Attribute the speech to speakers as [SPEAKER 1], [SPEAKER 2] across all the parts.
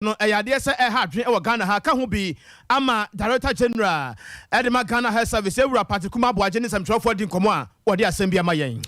[SPEAKER 1] no eyade se ha dwen e Ghana ha ka ho bi ama Director General Edema Ghana Health Service ewura patikuma boaje ne samtrofo di nkomo a wode asem bi ama yen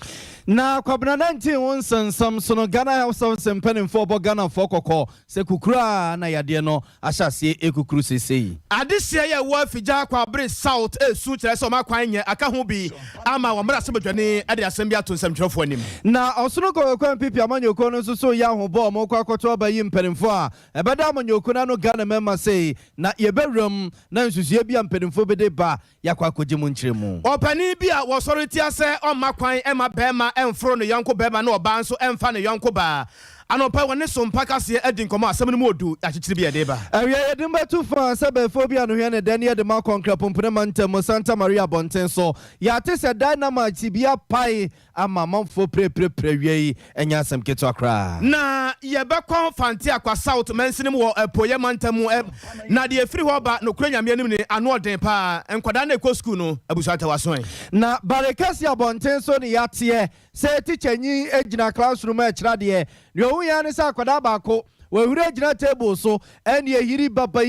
[SPEAKER 2] na kwabna 19 won sam so no Ghana Health Service mpanimfo bo Ghana fo kokko se kukura na yade no ahyase ekukuru sesei
[SPEAKER 1] adesia ye wo afija kwabre South esu kire se o makwan nye aka ho bi ama wo mra se badwane ade asem bi ato samtrofo anim
[SPEAKER 2] na osono ko kwan pipi amanyoko no so ya ho bo mo kwakoto abayi mpanimfo a ebeda amanyoko na no Ghana mema sei na yebewram na nsusuye bi ampanimfo bede ba yakwakoje mu nkyeremu
[SPEAKER 1] opani bi a wo soro ti ase o makwan ema bema emfro no yanko bema na oba nso emfa no yanko ba anopa wone Sompa kase edi nkomo asem no modu achichiri bi ede ba
[SPEAKER 2] awie yedimba tu fa sabefobia no hwe ne dane de ma konkra pompune mantem Santa Maria Bonten so ya te se dynamite bia pai ama manfo pre wie enya asem keto akra
[SPEAKER 1] na yebekon fanti akwa South mensinim wo epoye mantem na de efiri ho ba no kura nyame anim ne ano oden pa enkwada na ekɔ school no abusuata wason
[SPEAKER 2] na barekasi Bonten so ne yatie se teacher nyi ejina classroom e kira de yo ya ne sa kwada baako we hure gina table so ene yiri baba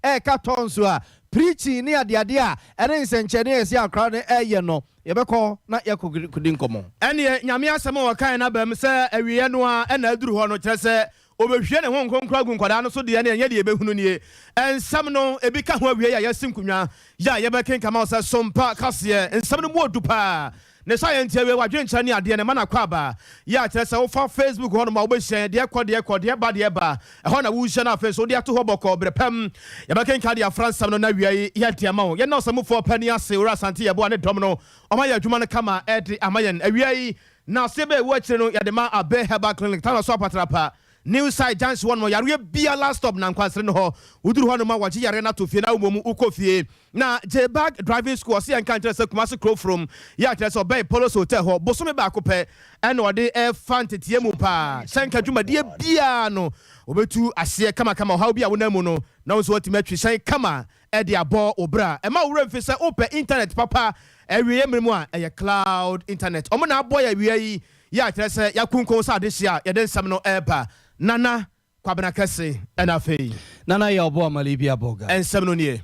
[SPEAKER 2] e ka tonso a preaching ni ade a ene nsenchene esi akra ne eye no yebekọ na yakudi nkomo
[SPEAKER 1] ene nyame asem wo kan na bam se awiye no a ena aduru ho no kire se obehwie ne ho nkonkra gu nkwada no so de ene enye de ebehunu nie ensam no ebi ka ho awiye ya yasinkunwa ya yebeken kama o se Sompa kase ensam no mu odupa ne science we wadwencha ni ade ne mana kwa ba ya kire se wo fa Facebook ho no ma wo be hyen de ekode ba de ba e ho na wo hyen na face wo de ato ho boko brepam ya ba ken ka de France no na wiai ya de ama wo ye na osam fo pani ase ora asante ye bo ne dom no o ma ya adwuma no kama e de amayen awiai na sebe wo akire no ya de ma abe herbal clinic ta so apatrapa New side chance one more yare bia last stop na nkwasre no ho uduru ho no ma wachi yare na to fie na umomu ukofie na J-Bag driving school se yan kan tese Kumasi Crow from ya tese obey Polo Hotel ho bosome ba ko pe en ode e fantetie mu pa senka dwumade bia no obetu ase kama ha bia wonamu no na so otimatwi sen kama e de abo obra e ma wura mfi se ope internet papa ewie mremu a e cloud internet omo na abo ya wie ya tese ya kunkon sa de hia ya de nsam no eba nana kwabena kese ena fei
[SPEAKER 2] nana ya obo amali bia boga
[SPEAKER 1] ensem no nie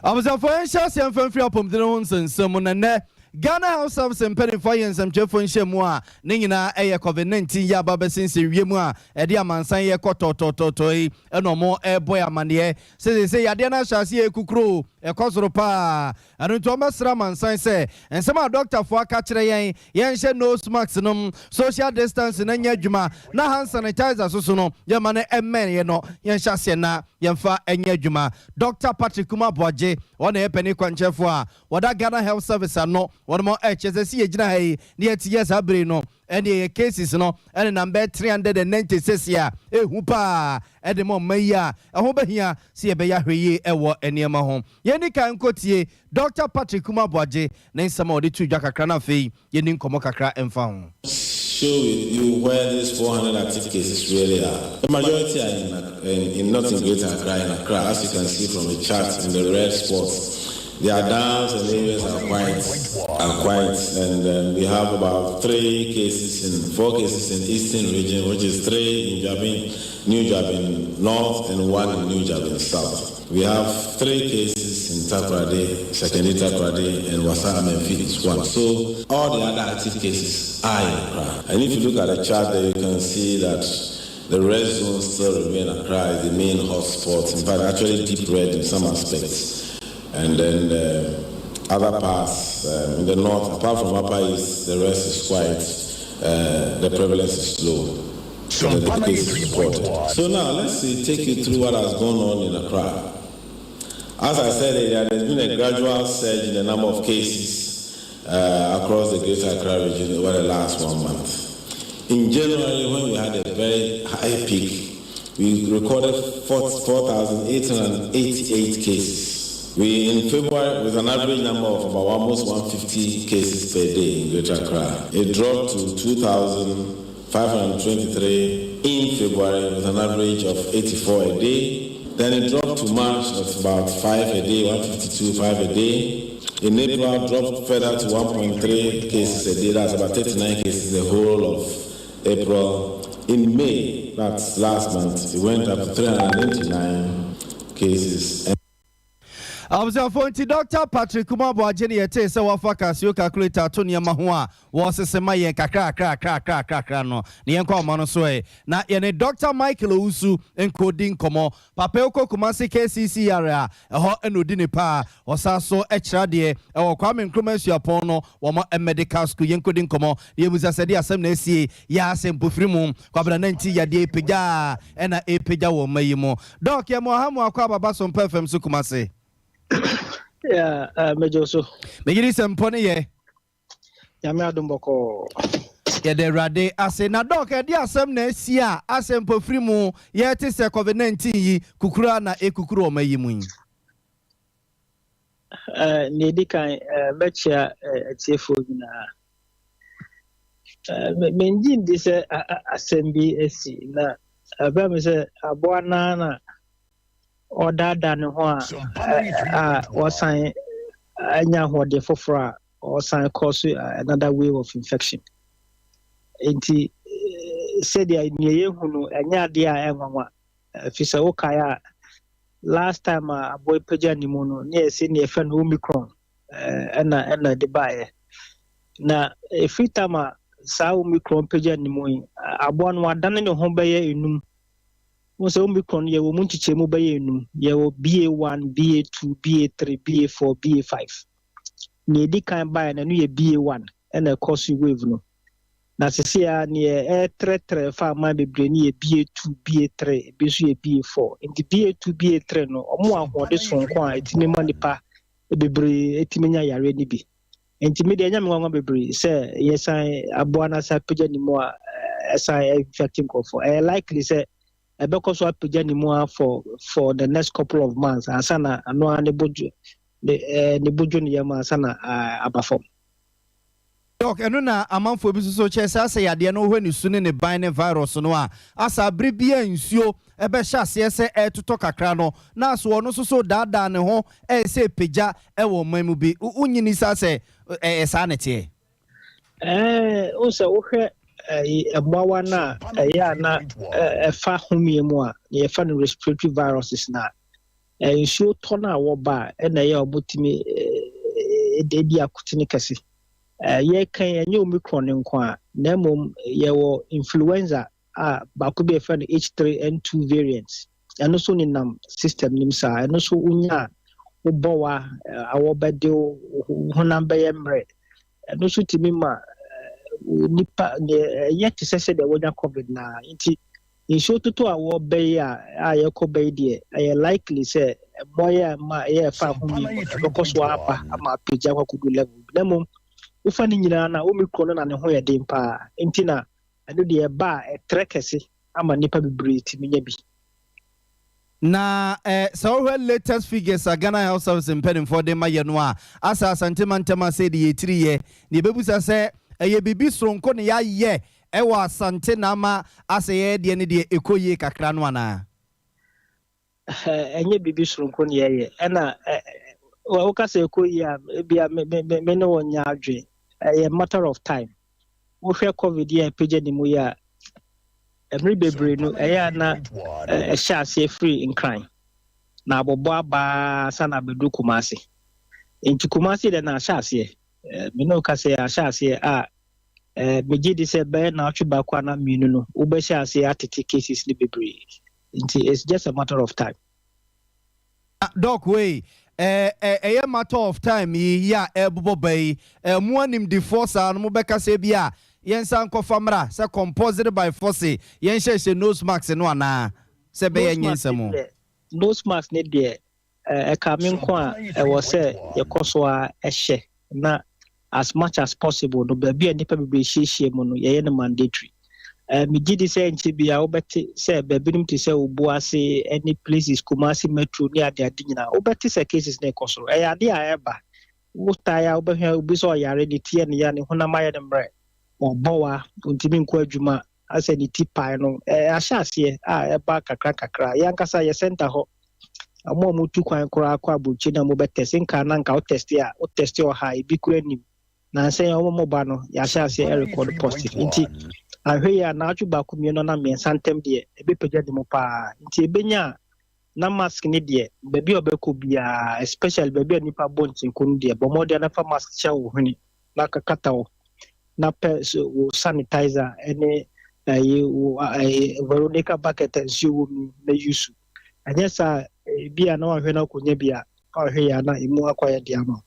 [SPEAKER 2] abuzafo enhyase emfamfiri apomdene ho nsensem na ne Ghana Health Service mpeni for yensem chefo nhyemu a ne nyina eye COVID-19 ya baba sinse wiemu a ede amansan ye kototototoi eno mo boy amane se yade na hyase ekukuro ekosoro pa anunto masra mansan se ensema doctor fo aka kire yen hye nose mask no social distance na nya adwuma na hand sanitizer so no ye mane emen ye no yen hyase na yemfa enya adwuma Dr. Patrick Kumaboaje ona ye peni kwanchefo a wada Ghana Health Service ano one more HSC yegina hai ni years abre no any cases no and number 396 ya ehu pa edemo maya eho behia se be ya hweye ewo eniema ho yeni kan kotie Dr. Patrick Kumaboaje na nsama odi tu dwa kakra na fei yeni nkomo kakra emfa ho
[SPEAKER 3] show you where these 400 active cases really are. The majority are in not in Greater Accra, in Accra, as you can see from the chart in the red spots. Their dams and areas are quiet, and we have about 4 cases in Eastern region, which is 3 in New Jabin North and 1 in New Jabin South. We have 3 cases in Takoradi, secondary Takoradi, and Wasa Menfi is 1. So all the other active cases are in Accra. And if you look at the chart there, you can see that the red zone still remain Accra as the main hotspot. In fact, actually deep red in some aspects. And then other parts in the north, apart from Upper East, the rest is quiet. The prevalence is low. So now let's take you through what has gone on in Accra. As I said earlier, there's been a gradual surge in the number of cases across the Greater Accra region over the last 1 month. In January, when we had a very high peak, we recorded 4,888 cases. In February, with an average number of about almost 150 cases per day in Greater Accra, it dropped to 2,523 in February with an average of 84 a day. Then it dropped to March of about 5 a day, 152, 5 a day. In April, it dropped further to 1.3 cases a day. That's about 39 cases the whole of April. in May, that's last month, it went up to 399 cases.
[SPEAKER 2] Observe Dr. Patrick Kumabo Ajeni ete se wafa Casio calculator to niema ho a wo sesema yen kakra no ne yen kwa mano so e na ye Dr. Michael Usu encoding komo papa oko Kumasi KCC area ho enodi ne pa osaso ekra de e wo Kwame Nkrumah suapon no wo mo medical school yen encoding komo ye musa sede asem na esie ya asem pofiri mu kwabra 90 ya de epega na epega wo mayimo doc ye mo ha mo akwa baba Sompa FM su Kumasi.
[SPEAKER 4] Yeah, Major so.
[SPEAKER 2] Megiri sempone ye.
[SPEAKER 4] Yami adumboko.
[SPEAKER 2] Ye de rade ase na doc e di asem na esia asem pofiri mu ye te se COVID-19 yi kukura na ekukuru o mayi mu.
[SPEAKER 4] Ne di kan betcha etiefo na. Menji ndi se asem bi esi na aba me se aboa na order than what was I hode fofora or sign cause another wave of infection. Enti said the near hunu anya dia enwa fisa okaya last time a boy peja ni mono near say near friend Omicron and the buy na every time sa Omicron peja ni mo abon wa dan ne ho beye enum. So Omicron ye wo munchiche mu baye enum ye wo BA1 BA2 BA3 BA4 BA5 ne di kan buy na no ye BA1 and a cause wave no na sese ya ne tre fa ma bebre ni ye BA2 BA3 bi so ye BA4 inti BA2 BA3 no omo ahode sonko a etime ma nipa bebre etime nya yare ni bi inti me de nya me nwa bebre say yesan aboa na sa peja ni mo esa infecting ko for likely say because what pejani for the next couple of months asana ano ne bojo ne bojo ne yama asana abafom
[SPEAKER 2] doc eno na amanfo bi so che say yade no hwani su ne ban ne virus no a asa brebia nsuo ebe hya ase se etuto kakra no na so ono so dada ne ho se peja wo mamu bi unyini sa se sa ne tie
[SPEAKER 4] o se wo hwe mwawa na ya na efa humiemu a ye fa no respiratory viruses na nsuo tona wo ba na ye obotimi dedi akutini kase ye kan enye Omicron nko a na mom ye wo influenza ba ko be fa no H3N2 variants eno so ni nam system nim sa eno so unya wo bowa awo bede honam be yemre eno so timi ma nipa yet say the weather COVID na inti in show to our bay a bay de likely say boy ma ye fa humi because wapa ama peja kwa kudu level demo ufa ni nyina na Omicron na ne ho ye den pa inti na ado de ba trekese ama nipa bebre ti menya bi
[SPEAKER 2] na so when latest figures are Ghana Health Service impeding for them mayenwa asa santemantema say the 3 year ni bebusa say eye bibi sronko ne ya ye ewa asante na ma aseye de ne de ekoye kakra no ana
[SPEAKER 4] enye bibi sronko ne ye na wo ka se ekoye a bia me no wonya adwe a matter of time wo hwe COVID ya peje ni mu ya every bebre no eya na sha se free in crime na abobo aba sana bedu Kumasi enti Kumasi de na sha se me no ka se a sha se a meji di se be na atwa kwa na minu no wo be sha se atete cases ni bebre enti it's just a matter of time
[SPEAKER 2] doc way a matter of time ya ebobo bay mo anim di force an mo be ka se bia yensan ko famra se composed by force yen hye nose mask no ana se be yen nsemo
[SPEAKER 4] nose mask ne de ka min ko a wo se ye koso a hye na as much as possible no be bia nipa be hye mu no ye ne mandatory me gidi say nti bia obeti say be binim ti say obuase any places Kumasi metro ni ade nyina obeti say cases na koso ade a eba mutaya obehwa obi so yare ni tie ne ya ne honama ye ne mre obowa ntimi nko adwuma ase ni tipai no ahyase eba kakra yankasa ye center ho amo mutu kwan kora akwa abuchi na mo betest nka na nka o test o ha ibi kura nim na say o mo ba no ya ahyase record positive nti ahwe ya na atwu ba kumie no na me santem de e be pagya de mo pa nti ebenya na mask ni de baby obeko bia especially baby nipa bontin kun de bo modern na fa mask cha wo huni na kakata wo na pe so sanitizer any Veronica bucket and she will na use and yes bia na ahwe na konya bia ahwe ya na imu akwaya de ama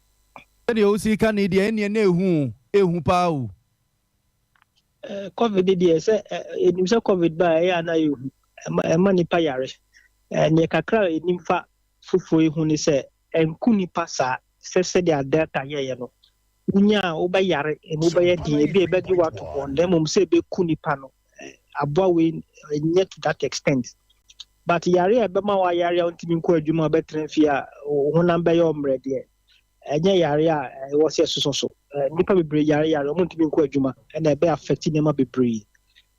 [SPEAKER 2] de o si ka ni de ene na ehu pa o
[SPEAKER 4] covid de say enim say covid ba ya na ehu ema nipa yare ne kakra enim fa fufu ehu ni say enku nipa sa se de delta ye no unya oba yare emu ba ye de bi e be gi wato on dem mum say be ku nipa no aboa we nye to that extent but yare e be ma wa yare ontimi nko adwuma betre fia honam be ye omre de enye yare a was yesoso nipa bebre yare ontimi nko adwuma na be affect nema bebre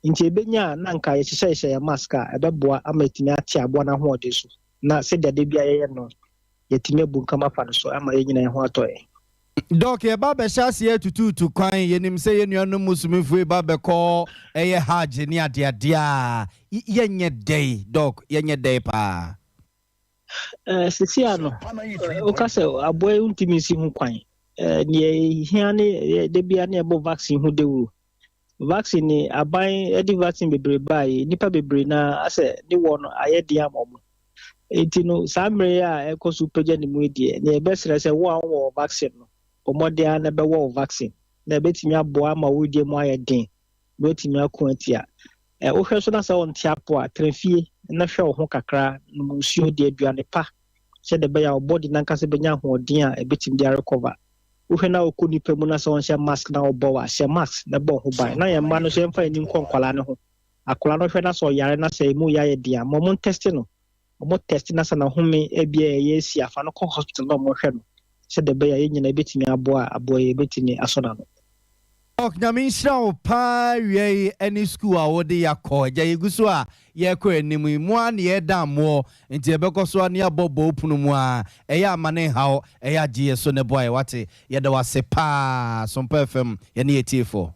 [SPEAKER 4] nti ebenya na nka ye hyehyɛ ya mask a ebeboa amatimi ate aboa na ho ode so na se de bia ye no yetimi bu nkama fa no so ama ye nyina ho atoye
[SPEAKER 2] Doc ye ba be hyase tututu kwan yenim se ye nuanu musumifu e ba be ko eye haje ni ade ade a yenye dey doc yenye dey pa
[SPEAKER 4] sisi ano o ka se aboy untimi si hu kwan ne hiane de bia na ebo vaccine hu de wo vaccine ni aban edi vaccine bebre bai nipa bebre na ase ni wono ayedi amomo enti no samre ya ekosu peja ni mu die ne ebesere se wo vaccine no omodia na be wo vaccine na betimi aboa ma wodie mu ayedin betimi akontia wo hwe so na se won tiapo a trafie na hwe wo ho kakra no musuo de aduane pa se de be ya body na nka se benya hoodin a ebetimi dia recover wo hwe na okoni pe mu na se won hye mask na obo wa hye mask na bo ho ban na ye ma no se mfa ni nkonkwala ne ho akola no hwe na so yare na se mu ya ye dia mo mon test no mo test na se na home e bia ye si afa no ko hospital no mo hwe no se de be ya ye nyina betimi aboa ye betimi asona no
[SPEAKER 2] ok na min shraw pa wie any school a wode yakọ ja yeguso a ye kọ enimu mu an ye dammo nti ebekoso an ya bobo opunu mu a eya amane haw eya gie so ne boy wate ye da wase pa Sompa FM ye ne etifo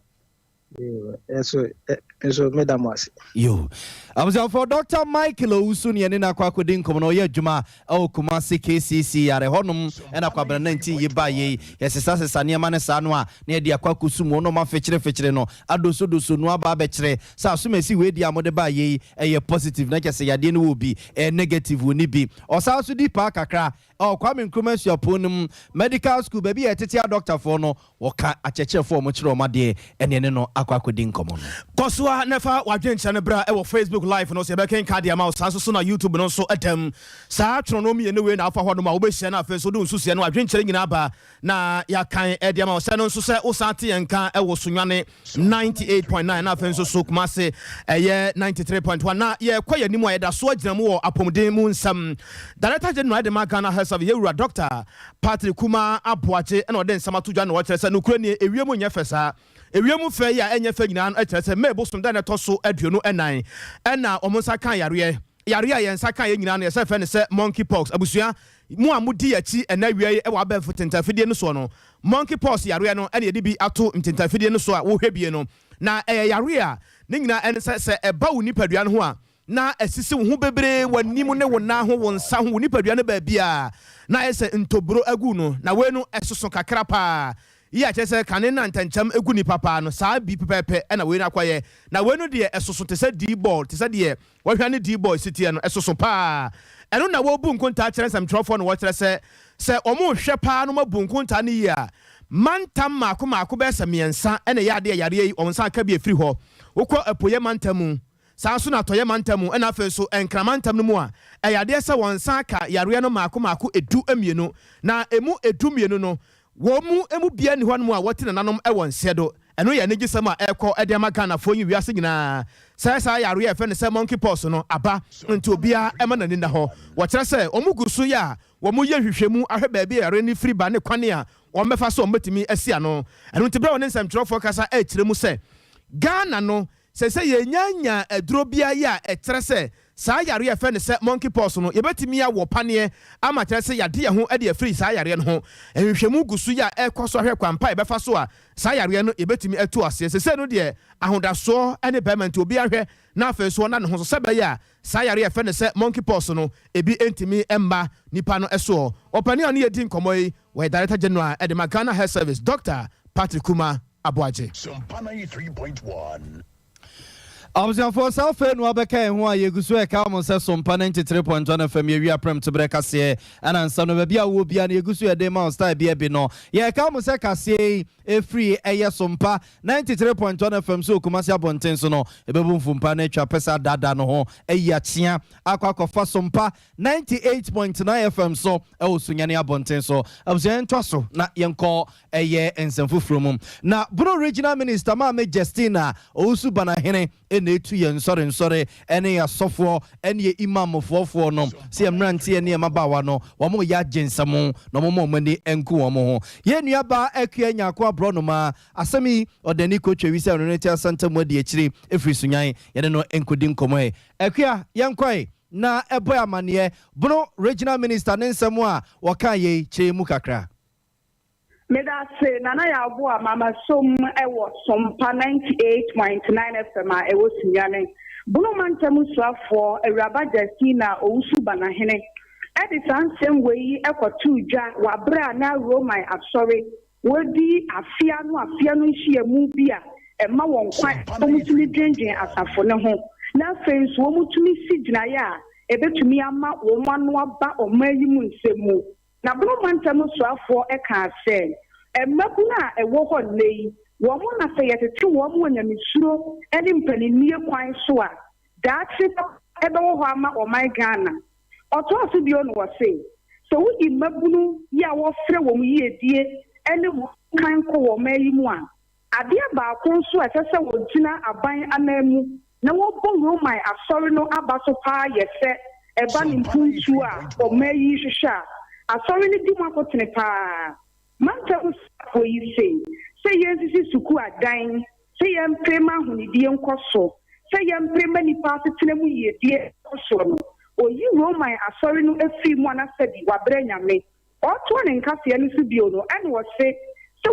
[SPEAKER 4] eso madam wase
[SPEAKER 2] yo amza for Dr. Michael Owusu ne na kwakodin komo no ye adwuma o Kumasi KCC yare honum ena kwabra 19 ye ba ye yesesa ne ma ne sa no a na ye de akwakosu mu no ma fechire no adoso no aba be kire sa so mesi we di amode ba ye eye positive na kese yade no obi negative woni bi o sa so di pa kakra o Kwame Nkrumah suaponum medical school baby etete a doctor for no wo ka acheche for mo kire o ma de ene no akwakodin komo no
[SPEAKER 1] Kosua nefa wadwencha ne bra e wo Facebook live no se be ken card ama sanso so na YouTube no so etem sa tronomy ene we na afa hodo ma wo be hia na afa so do nsusu no adwencha nyina ba na ya kan e de ama se no nso se wo sante enka e wo sonwane 98.9 na afa so Kumasi ye 93.1 na ye kwaya nimu ayeda so agina mu wo apomden mu nsam Director General de Magana Health of Yewura Dr. Patrick Kuma Abuache ena ode nsama to dwa no wo kire se no kura ne ewiemu nya fesa ewiemu fe ya enya fe nyina no kire se mebo som da ne to so aduonu enan ena omonsa kan yare a yensa kan ye nyina no ye se fe ne se monkeypox abusua mu amudi yachi ena wiye e wa ba futentafidie no so no monkeypox yare no ena ye di bi ato ntentafidie no so a wo hwebie no na yare a ne nyina ene se eba wo nipadua no ho a na esisi wo ho bebre wanimu ne wo na ho wo nsa ho nipadua no ba bia na ese ntobro agu no na we no esoso kakra pa ya chese kane na ntancham egu ni papa no saa bi pepepe na we na kwaye na we no de esoso te se D-ball te se de wo hwa ne D-ball city no esoso pa eno na wo bu nkonta kire sam trofo no wo kire se omo hwe pa no mabu nkonta ne yi a mantam mako be se miensa na ya de yare yi onsa ka bi efiri ho wokọ apoye mantamu saa so na toye mantamu na afa so enkramantam no mu a eyade se wonsa ka yare no mako edu amienu na emu edu mienu no wo mu emu bia ni hwan mu a wote nanom e won sedo eno ye negi sama ekọ ede magana fo yi wiase nyina sa yare ye fe ne se monkeypox no aba nti obia ema na ninda ho wo kire se omugusu ya wo mu ye hwehwemu ahwe ba bia yare ni free ba ne kwane a wo mefa so metimi asia no eno nti bra won nsam trofo kasa e kire mu se Ghana no se ye nyanya aduro bia ya e kire se saa yare ye fe ne se monkeypox no yebetimi ya wo pane ama kire se yade ye ho e de afiri saa yare no ho ehwehwemu gusu ya ekoso hwe kwampa ebefa so a saa yare no yebetimi atu ase se no de ahodaso ene payment obi ahwe na afa so na ne ho so sebe ya saa yare ye fe ne se monkeypox no ebi entimi emba nipa no eso opani ani yedi nkomo yi we director general e de Ghana Health Service Dr. Patrick Kuma Abuaje.
[SPEAKER 5] Sompa 93.1.
[SPEAKER 2] Abusafo safe no abeka ho a yegusu e ka mo se Sompa 93.1 FM ye wi aprem to breka se ana nsa no ba bia wo bia na yegusu e de ma style bia bi no ye ka mo se kase e free eye Sompa 93.1 FM so Kumasi abonten so no e bebu mfumpa na twa pesa dada no ho e ya tia akwakofa Sompa 98.9 FM so e osunyane abonten so abusen to so na yenko eye ensemfufuro na Bruno Regional Minister ma me Justina Owusu bana hene etu ye nsore ene ya sofo ene ye imam fofo no se emrante ene mabawa no wo mo ya gensamo no mo mani enku wo mo ho ye nuaba akua nyako abro no ma asemi odani kochwe wi se Unity Center mo de akiri efri sunyan ye no enkudi nkomo e akua yenkoi na ebo amane Bruno Regional Minister nensamo a waka ye chemu kakra
[SPEAKER 6] Meda se nana ya abua mama som ewo Sompa 98.9 FM a ewo sinyane Bruno mantemu suafo Ewuraba Justina Owusu bana hene edi sansem weyi ekotu dwa wabra na Roman asori wodi afia no nhye mu bia ema won kwan omutumi dwengen asafo ne ho na fenso omutumi sigina ya ebetumi ama wo manu aba omayi mu nsemu na Bruno mantemu suafo eka ase emabuna ewo ho nei wo mo na se yetete wo mo nyamisuro ene mpanimie kwan so a daatri ebe wo ho ama o my Ghana oto aso bi ono wose so wo imabunu ya wo frɛ wo mu yiedie ene wo kan ko wo mayi mu a ade ba ko so a sese wo gina aban anamu na wo bo Roman asori no aba so pa yese eba ni mpuntu a o mayi hwehwa asori ni di makotene pa manta usafo yi say yensisi suku adan say yem prema hunidie nkoso say yem prema ni paase tenemu yedie nkoso no oyi Roman asori no afi mu anasedi wabre nyame oto ne nkase ne su bio no ene wo se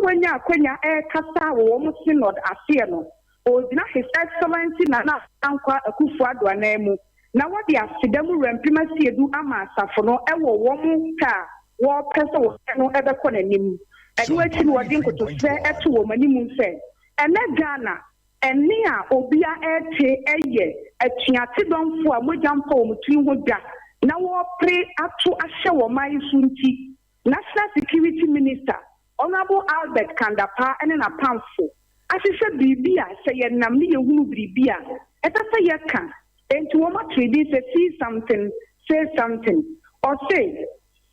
[SPEAKER 6] wanya akwanya kasa wo mo synod ase no odina His Excellency Nana Ankwa Akufo-Addo anamu na wodi asedam rampimasi edu ama asafo no ewo wo mo ka wo pese wo no ebekọ nanim enu achi no wodi nkoto se eto wo manimu se ene Ghana ene a obia ete eye atuate donfo a mojampa wo mutun hodwa na wo pre ato ahye wo mai sunti National Security Minister Honorable Albert Kandapa ene na pamfo asise bibia se ye nam ne yehunu bibia eta se ye kan enti wo ma trade say see something say something or say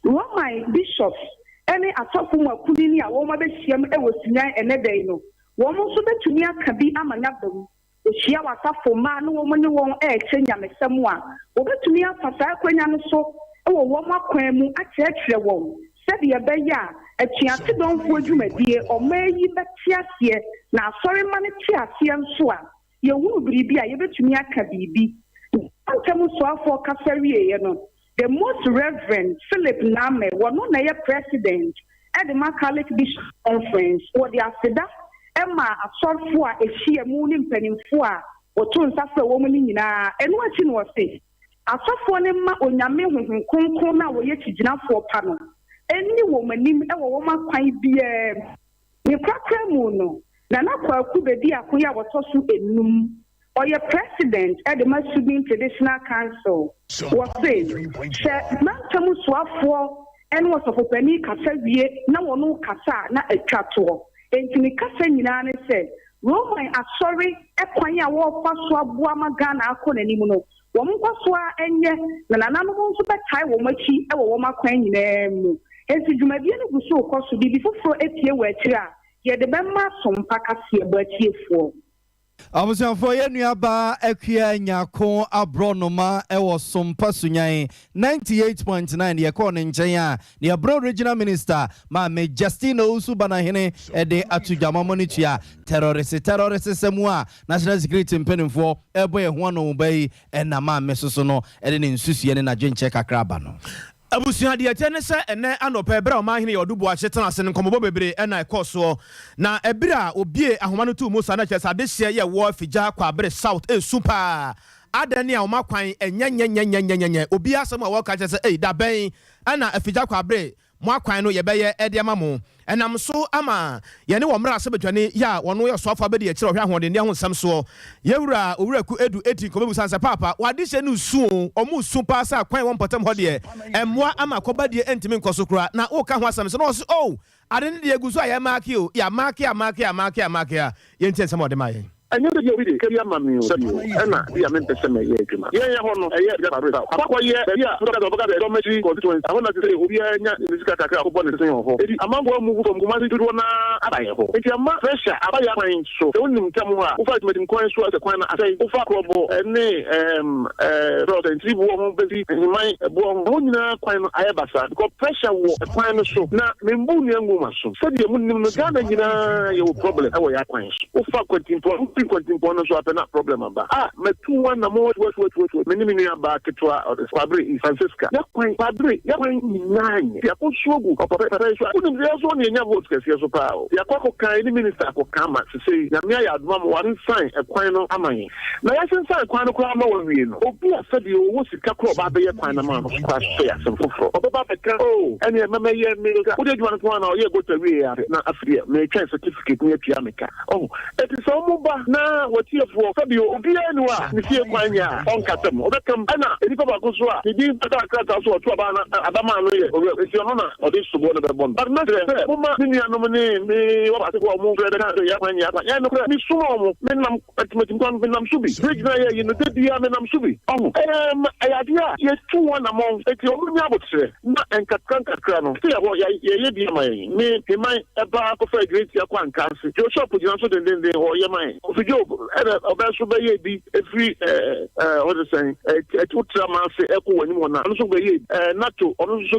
[SPEAKER 6] Roman bishops any asofo mu akuni ni a wo ma be hyiam e wosinyan enedai no wo mo so betumi aka bi amanya bam ohia wasafo ma no wo mo ne won e kyenya mesem a wo betumi afasa akwanya no so e wo mo akwan mu akyerɛkyerɛ won sɛde yɛbɛyɛ a atuate dɔnfo adwumadie ɔmayi bɛteaseɛ na asɔre ma ne teaseɛ nso a yɛhunu biribi a yɛbɛtumi aka biribi antam soafoɔ kasa wieɛ no the most reverend Philip Name wɔno na yɛ president ɛde ma Catholic Bishop Conference wɔde aseda ɛma asɔrfo a ɛhyia mu ne mpanimfo a wɔto nsa frɛ wɔn ne nyinaa ɛno akyi no wɔse asɔfoɔ ne ma onyame honhom kronkron na wɔyɛ kyegyinafoɔ pa no eni wo manim e wo ma kwan bia ni kwakra mu no na kwaku bedi akoya woto so enum oye president e de Masubin Traditional Council wo say she mantamu soafo en wo sofopani kasa wie na wono kasa na atwato entini kasa nyina ne se Roman asori e kwan ya wo fa so aboa ma Ghana akonanim no wo mkwaso a enye na nananom nso betai wo machi e wo ma kwan nyina mu esi dwumadie no guso koso bibi foforo etie wa akira ye de bemma Sompa kase ebo atiefo
[SPEAKER 2] Abusuafo ye nuaba ekwia nyako abronoma ewo Sompa sunyan 98.9 ye ko ne nchen a ne abro regional minister ma me Justina Usubanahene ede atujama monitua terrorist semu a national security mpenimfo ebo ye ho no bai na ma me soso no ede ne nsusuye ne na dwenche kakra ba no
[SPEAKER 1] Abusia de tene se ene anope bra o mahene yodubo a chetena ase nkomobo bebre na ekoso na ebira obie ahoma no tu musa na chesa de hye ye wo afija kwa bre south super adani a o makwan enyenyenyenyenyenyenye obi asem a wo ka chese da ben ana afija kwa bre mo akwan no ye beye ediama mo enam so ama ye ne wo mra se bedwane ya wono ye soafa be de ye kire ohwa hoden de ho nsam so ye wura owuraku edu 18 kobebu sanse papa wade hye no su omu su pa sa kwan won potem ho de emmoa ama koba de entimi nkoso kura na wo ka ho asam so no so oh ade ne de eguso ya maaki o ya maaki ye ntensem ode ma ye
[SPEAKER 7] and you know, we carry a mammy, and I meant to say, yeah, hold on, yeah, constituency. I want to say, we are in this Catacra, among one move from Gumati to one. If you're not pressure, I buy so only come who fight making coins to the coin. I say, Ufa Crobo, and Rod and 3 woman, busy in my Bonina coin, Ayabasa, because pressure was a coin so. Now, Membunia woman, so said you wouldn't have your problem. Our coins. Ufa Quentin so happen problem about me 2-1 na more wait many about ketwa or the Fabri in Francisca ya kwen Fabri ya kwen 9 ya ko sogu ko papa so kunu ya so ne nya vote kese so pa ya ko kan ni minister ko kama say na me ya aduma mo wan sign e kwan no aman na ya sign kwan no ko ama wi no obi asadi o wo sika ko ba be ya kwan na man ko so ya sem foforo oba ba ka oh ene mama ye me ka wo de dwan ko na o ye go to wi ya na afria me try certificate ni pia me ka oh it is so ba na wati for Fabio Obia Noa, Monsieur Quanya, on Catam, or come Anna, Edipa Gusua, he did Ataka so to Adama, or if you're honor, or this to one of the bond. But not Muma, Nominee, me, what I call move the Yapanya, and Miss Sumo, Menam, Menam Subi, Rigna, you know, the Menam Subi. Oh, idea, yes, 2-1 among the Yabuts, not and Katanka Crano. See what ye me, he might a bar of a great Yaquan cancer. Your shop would answer the day or your mind. If you Obeso be be every what is saying a two trauma say echo when you also be not to also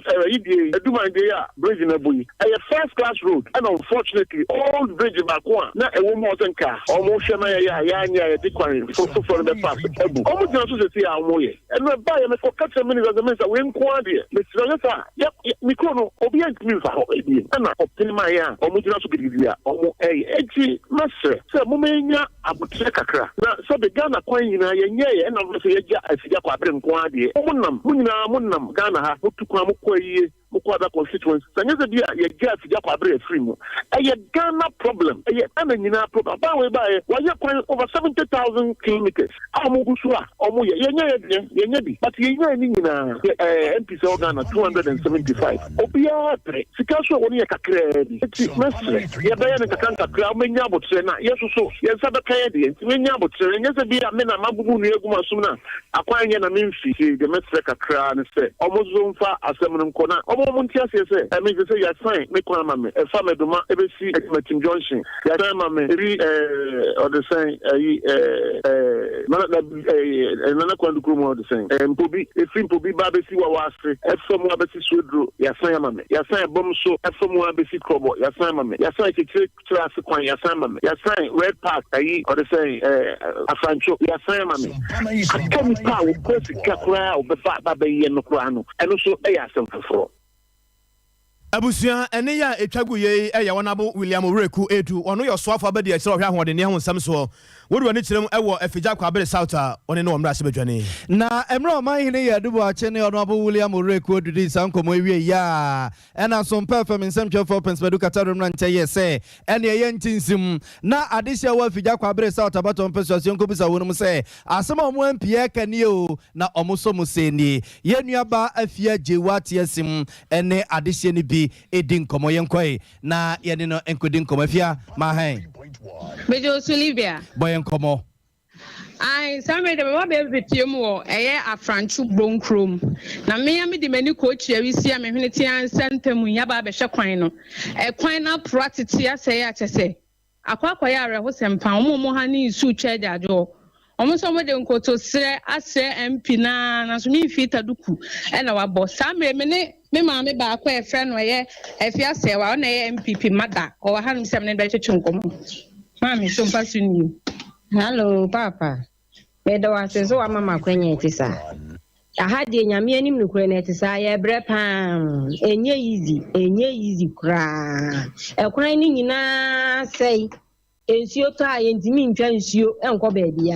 [SPEAKER 7] do my day bridge in a buoy a first class road and unfortunately all bridge back one not a woman car almost for the past almost also see our way and we buy and for catch a minute as a minister we inquired Mr. Yep Mikono obedient me for and optimize almost also be here almost a master so mumenya kakra na so be Ghana kwan nyina yenye na no so yeja afija kwa bre nko ade munam Ghana ha mutukwa mukwaye mukwa constituency sanyeze bia yeja afija kwa bre free mu Ghana problem Ghana nyina problem ba we ba ye kwan over 70,000 kilometers amugusua omu yenye bi but yenye ni nyina MP se Ghana 275 obia pre sikaso woni ye kakra bi ti mesre ye ba ye ne kakanka kra omenya botre na yeso so ye sabe kaya de menya botre nyese bi amena mabubu nu eguma sumna akwanye na memfi de mesre kakra ne se omozomfa asem no nkona omontia se me say ya sign me kwa mama e fa medoma e be si Tim Johnson ya da mama ri or the sign nana kwa ndukuru or the sign mpobi e fi mpobi ba be si wa wase e fa mo be si swedro ya sign mama ya sign bom so e fa mo be si krobo ya sign mama ya sign kira se kwan ya sign mama ya sign red park or the sign Afrancho ya sign mama akemi pa o kwesi kakra o be ba be ye no kra no eno so e ya sem foforo
[SPEAKER 1] Abusia ene ya etwagu ye ya wonabo William Oreku edu ono yo soafa ba de akira ohwa hode ne ho nsam so wodu ani kirem ewo afija kwa bere south a one ne omra se bedwane
[SPEAKER 2] na emra man hine ya dubo ache ne ono William Oreku odudi sankomo ewie ya ena Sompa FM nsam 12 penspedu kataro mra nche ye se ene ye ntinsim na adehia wa afija kwa bere south abato mpeso asenko bisa wonum se asema omo ampie kane o na omo so museni ye nuaba afia jewati asim ene adehia ni bi edin komo yenkoi na yene no enkodi komo afia ma han
[SPEAKER 8] Bejo Sulibia
[SPEAKER 2] boyen komo
[SPEAKER 8] ai samre de ba be betiem wo eye afranchu bonkrom na me ya me de mani coach ya wisi ya me hwene ti ansa ntamu ya ba be hwe kwan no kwan na practice ya se ya chese akwa ya re ho sempa omo ha ni isu twa dajo omo so mo de nkoto sre asre MP na so mi fi taduku e na wa bo sa me me ma me ba akwa e fre no ye afia se wa na ye MPP mada o wa hanum sem ne be twetwe nkomo ma me so mpa suni.
[SPEAKER 9] Hello papa me do ase so wa mama kwanya tisa aha de nyame anim no kure na tisa ye bre pam enye easy kra e kran ni nyina sei ensuo to a yentimi ntwa nsuo enko baabi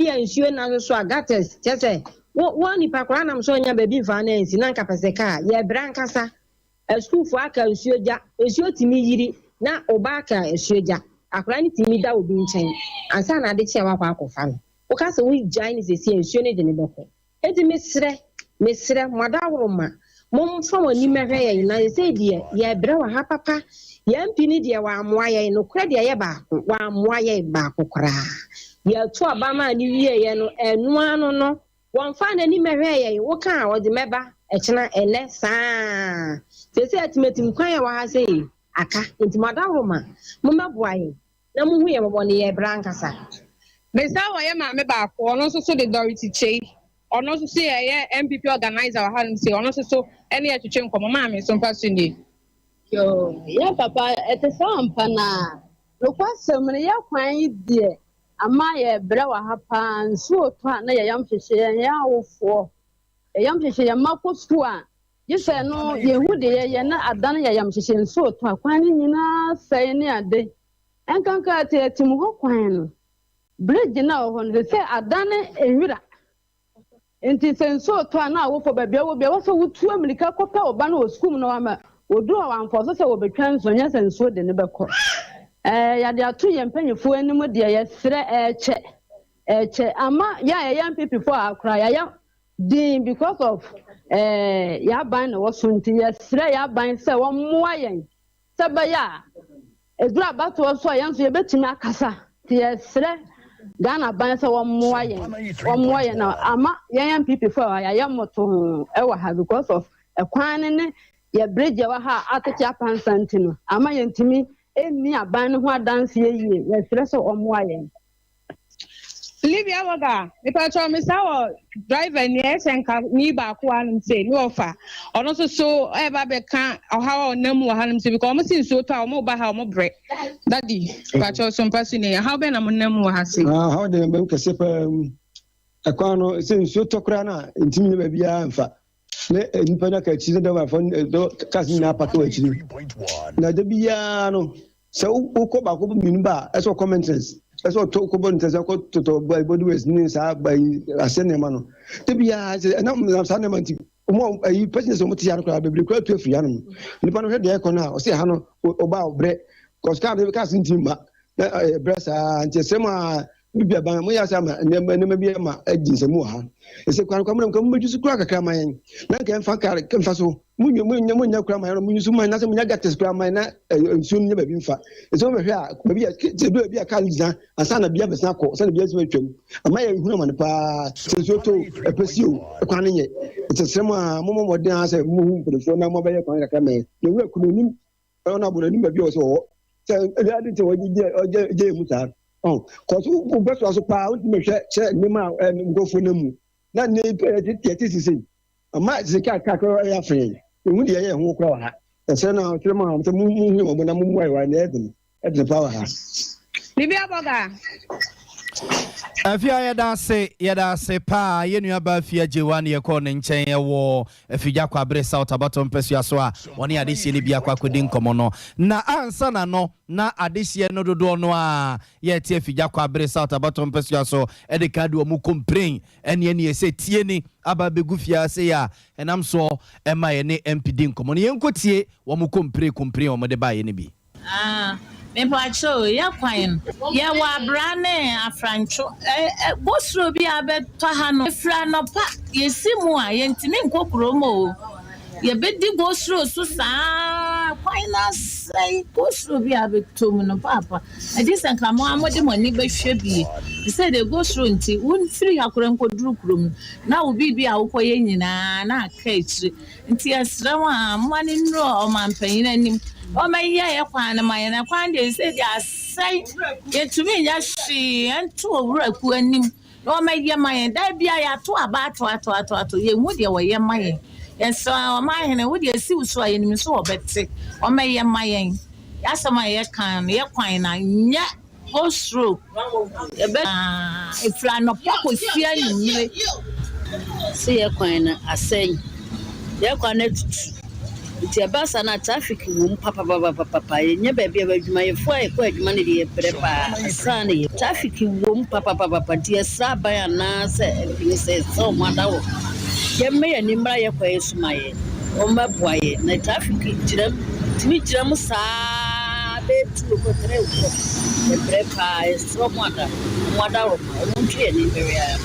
[SPEAKER 9] a nsuo na so agates chese wo ni pakra na mso nya baabi mfa na ensi na nka peseka ye bra nkasa eskufu aka nsuo timi yiri na obaka nsuo ja akra ni timi da obi nchen ansa na ade chewa kwa akofa no o ka se wo jai ni sesi nsuo ne de ne beko edi mesre madawroma mom from ani mehwe ye na se die ye bra wa ha papa ye mpini de wa amoa ye no kra de ye ba wa amoa ye ba kokra ye to abama ni wie ye no enu anu no won fa na ni mehwe ye wo kan o de meba e kina ene saa se atimetim kwan ye wa ha se aka intimadawroma mumeboa ye na mu hu ye bobo ne ye bra nkasa
[SPEAKER 8] Besa wa ye ma me ba ko ono so de Dorothy Chei ono so ye MPP organizer wa hanum se ono so ene ye twetwe nkomo ma me so mpa so ni
[SPEAKER 10] yo ya papa ete Sompa na lokwasem ne ya kwan die ama ye bra wa hapa nso to na ye yam hwehwe ya awofo yam hwehwe ya makosu a yese no ye hu de ye na adan ye yam hwehwe nso to kwan ni nyina sai ne ade enkanka te tim ho kwan no bridge na ho no se adan ehwira enti senso to na awofo babia wo bia wo so wutu amerika kopa oba na oskum no ama odu wa amfo so wobetwa nsonya senso de ne beko ya de atu ye mpanyefo anim de ye sre eche ama ya MPP for akra ya din because of ya ban na wo so nti ye sre ya ban se wo moa yen se ba ya edura bato so ya nso ye betimi akasa ti ye sre Ghana ban se wo moa yen na ama ya MPP for ya moto e wa ha because of ekwan ne ye bridge wa ha atecha pansanti no ama yentimi eni aban no ho adanse yie ye sere so omoa yen
[SPEAKER 8] Libya waga ipa cho me sawo driver ni esenka ni ba ko anum se ni ofa ono so e ba be kan oha wa onam wa hanum se because omo sin so to omo ba ha omo bre daddy ipa cho so mpasu ni how be na mo nam wa ha se
[SPEAKER 11] how de be kese pa akwa no sin so to kra na ntimi ne ba bia mfa le nipa na ka chi da ba fon do kasi na pa to chi na de bia no se o ko ba ko minu ba e so comments eso to ko bon tesa ko to body waste ni sa ba asene ma no de bia na sa na manti mo ayi person so mo ti yar ko be ko to afi anu nipa no hwede e ko na o se ha no o ba obre cause ka be ka sinti ma bresa anti sema bibia ban mo ya sa ma ne bia ma agi se mo ha ese kwa kwa mo mo jusu kwa kakra man na ka mfa ka mfa so munya kura man mo jusu man na se munya gates kura man na nsu nya ba bi mfa ese mo hwe a ba bia se do bia ka liza asa na bia besa ko asa na bia se twam ama ya hunu man pa se so to epesio kwa ne nye ese sema mo den asa mo hu mpelefo na mo ba ye kwa kakra man ne wu akunu nim ona bo na nim ba bia o so se ade te wo je mu sa cause who best was pa me che me ma go for namu na ne ti sisi ama se ka ya fe hu de ye hu kra ha se na tire ma mu na mu wa na edin power ha
[SPEAKER 8] Libya boga
[SPEAKER 2] afia yeda se pa yenua ba afia jewan ye ko ne nchen ye wo afija kwa bre South Abatom pesu aso a woni adehie ne bia kwa kodi nkomo no na ansa na no na adehie no dodo no a ye tie afija kwa bre South Abatom pesu aso e de kadu o mu complain ene ne se tie ni aba begu fia se ya enam so e ma ye ne MPD nkomo no ye nkotie wo mu complain o mo de ba ye ne bi
[SPEAKER 12] Mepacho ya kwan ya wa brane afrancho bosro bi abeto ha no fra no pa yesimu a yentimi nkokuro mo ye bedi bosro so sa kwan na sai bosro bi abeto mu no papa adisen kamo amode moni behwe bi say the bosro nti won free akora nkoduru kurom na obi bi a wokoye nyina na aka etire nti esra wa mani nro o mampanyin anim O ma ye kwan ma ye na kwan de say dia say ye to me ya shi ento owura ku anim. O ma ye ma ye da bia ya to aba to ye hu de wo ye ma ye. Yes so o ma he na wo de si so ye nim so obete. O ma ye ma ye. Ya sama ye kan ye kwan na nya go through. If you are not pako sia ni
[SPEAKER 13] See a coin, I say, they're connected. It's a bus and a traffic room, papa, and your baby, my fire, quite money, prepare, sunny, traffic room, papa, dear Saba and Nasa, and he says, so much. Get me an Imaya place, my my boy, the traffic to meet them, bed to go through. The prepare is so much. What I won't hear any area.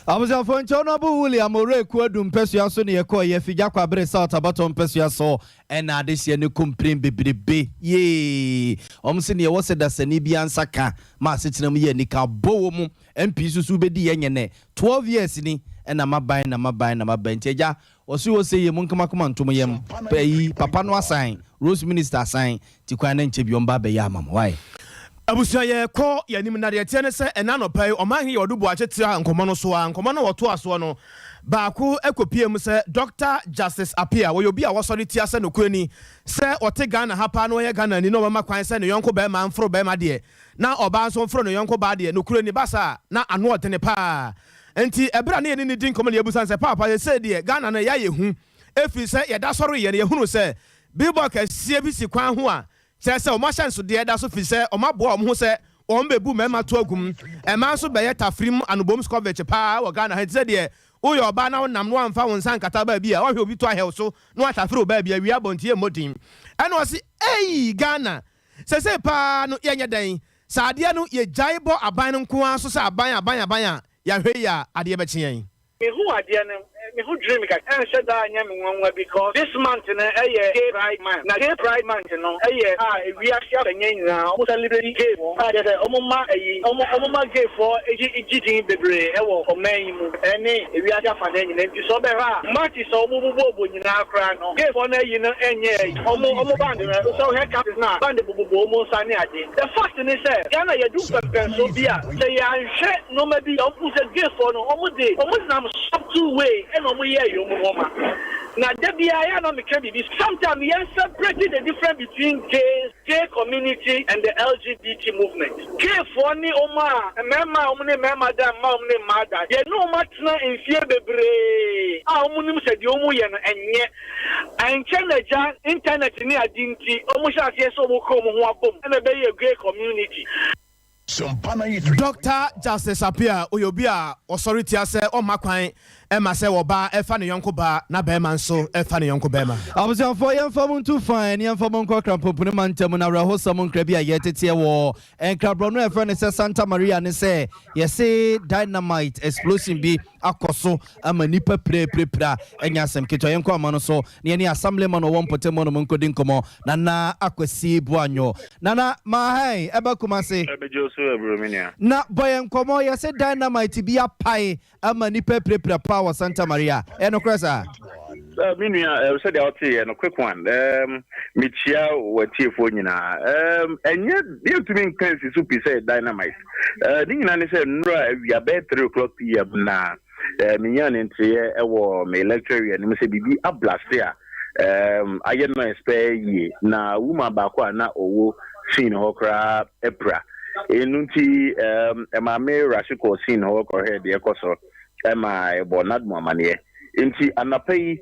[SPEAKER 2] Abuzafo Nchonobu William Oreku adum pesua so ne yekọ ye figya kwabere South Abaton pesua so ena adehye ne komprim bebrebe ye omse ne wose da sani bi ansaka ma setinam ye nika bowo mu MP susu bedi ye nyene 12 years ni ena maban nteja osu wose ye munkama ntom yem peyi papa no asan Rose Minister asan tikwan na nche biomba be ya amam why
[SPEAKER 1] abusia ye ko ya nim na de tiene se ena no pai o man he odubu achetira nkomo no so a nkomo no woto aso no baako ekopiem se Dr. Justice Apia wo yobi a wosori tia se no kwani se ote Ghana hapa no ye Ghana ni no mama kwan se no yonko be ma mfro be ma de na oba so mfro no yonko ba de no kwani basa na ano otene pa enti ebra na ye ni din komo le ebusan se papa ye se de Ghana na ya ye hu efi se ye da soro ye ne ye hunu se billboard ka sie bi si kwan ho a se o ma chance de da so fi se o ma bo o ho se o mbebu mema to agum e ma so be ye tafrim anobom scovet pa wo Ghana ha se de o yo ba na wonam no amfa won san kata ba bi a wo hwe obi to ahel so no atafre ba bi a wi abontie modin e no se Ghana se pa no ye nyedan sa ade no ye jaibo aban no nko aso se aban ya hwe ya ade be kyen
[SPEAKER 14] me who ade no me who dream ka said that anya me nwanwa because this month na gay pride month na gay pride month no we are share nyina o celebrate gay mo de omoma omoma gay for ejidin bebre wo oman mu ene we are share fa nyina nti so be ha match so omububo nyina akra no gay for na yi no enye omo band na so he cap na band bububo omo sane ade the fact is say Ghana you do so bia say ya hwe no ma bi o say gay for no omo na two way no mo ye yo mo ma na debia ya no me can be sometimes we separating the difference between gay community and the LGBT movement gay for ni o ma mema o ne mema da ma o ne ma da ye no ma tena enfie bebre a o nim se de o mu ye no enye anche ja internet ni adinti o mu sha se so mo ko mo ho abom na be ye gay community
[SPEAKER 1] Dr. Justice Apia oyobia authority ase o makwan e ma se wo ba e fa ne yonko ba na be man so e fa ne yonko be ma
[SPEAKER 2] abusan for yem fam too fine yem fam nko krampopune mantem na raho sam nkra bia ye tete wo enkrabro no e fa ne se Santa Maria ne se ye se dynamite explosion bi akoso ama nipa pra enya asem keto yenko amano so ne ne assembly man wo mpotem no nkodi nkomo na akwasi buanyo na ma hai eba kumase na boyen komo ye se dynamite bi apai ama nipa pra power Santa Maria eno kresa
[SPEAKER 7] Minia said out here and a quick one. Michia or Tiefo nyina. And yet, dear to me, Kensi Supi said dynamite. Dingani said, we are bed 3 o'clock p.m. now. Minyan in 3 hour, my lecture, and Mr. Bibi a blast here. I get my spare ye. Na woman bakwa na owo seen hokra epra. Enunti, my mayor Rashiko seen hokra head the ecoso. My bonad mamanie. Inti anapai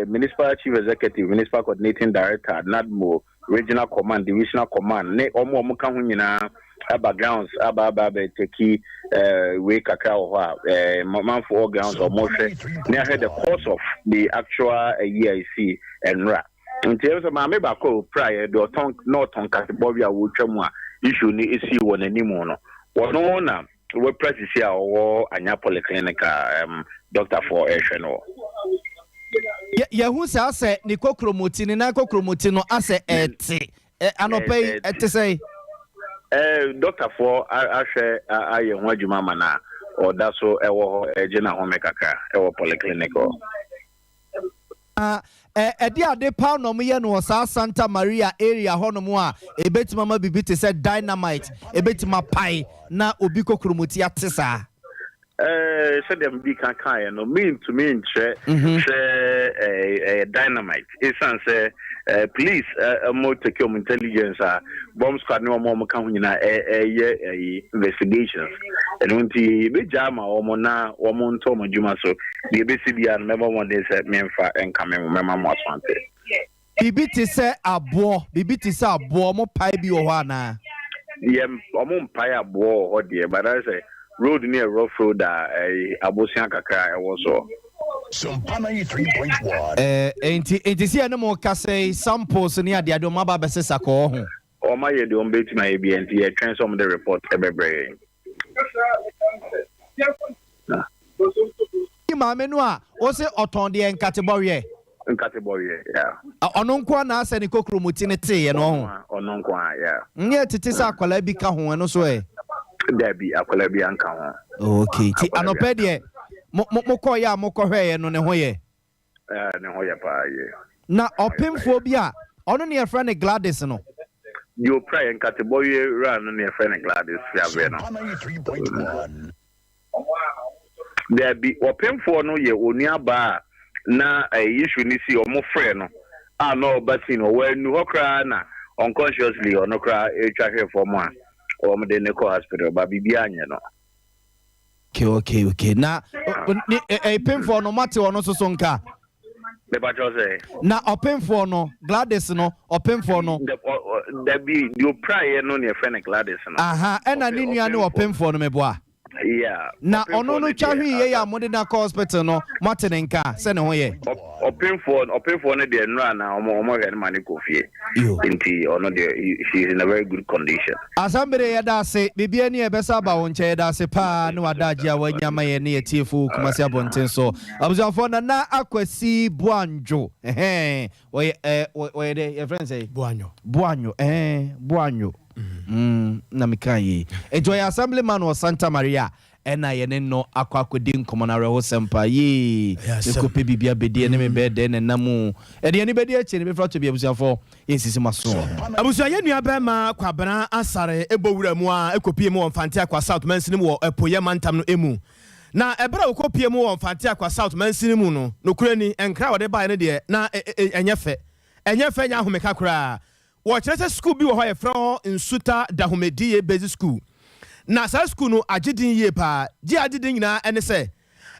[SPEAKER 7] municipal chief executive, municipal coordinating director, NADMO, regional command, divisional command, ne omo muka ho nyina backgrounds aba teki we kakao ha man for grounds or more near the course of the actual EIC and ra. Inti so ma me ba ko prior do ton no ton kasibobia wo twam a issue ni isi won animo no. Wono na we practice here or anya polyclinic doctor for Esheno.
[SPEAKER 2] Who say ni kokromoti ni na kokromoti no ase eti anope eti say
[SPEAKER 7] doctor for ashe aye ho adwuma mana or that so ewo ejina ho mekaka ewo polyclinic
[SPEAKER 2] Edi ade pa no mo ye no sa Santa Maria area ho no mo a ebetima ma bibi te say dynamite ebetima pai na obi kokromoti atesa
[SPEAKER 7] said them big can no mean to mean dynamite. It's say police more take your intelligence bomb squad no more can investigations and when the be jama or na or mon to mo juma so the BCB and member one day said me and come member mo asante
[SPEAKER 2] bibi te say abo mo pai bi o ho ana
[SPEAKER 7] mo pai abo ho de but I say road near rough road abosia kakra e wo so
[SPEAKER 5] Sompa 93.1
[SPEAKER 2] enti si ene mo ka say samples ni ade ade ma ba besesa ko ho
[SPEAKER 7] o ma ye de on beti na bi enti e twen some the report ebebre
[SPEAKER 2] ma menu a o se oton de category
[SPEAKER 7] yeah
[SPEAKER 2] ono nko na ase ni kokromoti ne te no ho
[SPEAKER 7] ono nko yeah
[SPEAKER 2] nye tete sa akwala bi ka ho no so
[SPEAKER 7] Debbie, akwala bi anka ho.
[SPEAKER 2] Okay, ti anope de mo ko ya mo ko hwe no ne ho ye.
[SPEAKER 7] Ne ho ye pa ye.
[SPEAKER 2] Na opemfo bi a ono ne friend Gladys no.
[SPEAKER 7] You pray and category run ne friend Gladys ya be no.
[SPEAKER 5] 93.1
[SPEAKER 7] Debbie, opemfo no ye onuaba na issue ni si omo frɛ no. Ah no batin o we nu hokra na unconsciously or no kra etwa hwe for mo a or me de ko hospital ba bibia anye no.
[SPEAKER 2] Okay. Na pemfo no mate ono so nka.
[SPEAKER 7] The battle say.
[SPEAKER 2] Na opemfo no Gladys no opemfo no.
[SPEAKER 7] There be you pray no near friend Gladys no.
[SPEAKER 2] Aha, ena ni nua ne opemfo no meboa.
[SPEAKER 7] Yeah.
[SPEAKER 2] Na ono no twa hwe ye ya mode na hospital no mate ne nka se ne ho ye.
[SPEAKER 7] Opemfo no de nra na omo hwe mani kofie. Inti ono de she is in a very good condition.
[SPEAKER 2] Asambere ye da se bibia ni e besa ba won che da se pa ne wadaji a wanyama ye ne etiefu kumasi abonten so. Abuzafo na akwasi buanjo. We de your friend say buanyo. Buanyo. Na mikaye. Enjoy assemblyman of Santa Maria. Ena ye no akwakodi nkomo na reho sempa ye ekope bibia bedi ene me bede ne namu e de ene bedi eche ne be fra to bia busuafo yesisi maso
[SPEAKER 1] abusu ye nua ba ma kwabana asare ebowura mu a ekopie mu wonfante akwa South Mansini mu epoye mantam no emu na ebra okopie mu wonfante akwa South Mansini mu no nokurani enkra wode ba ne de na enyefe nya ahomeka kura wo kyerese school bi wo ho ye fra nsuta dahomedie basic school na sa school no agidin ye pa gi agidin nyina ene se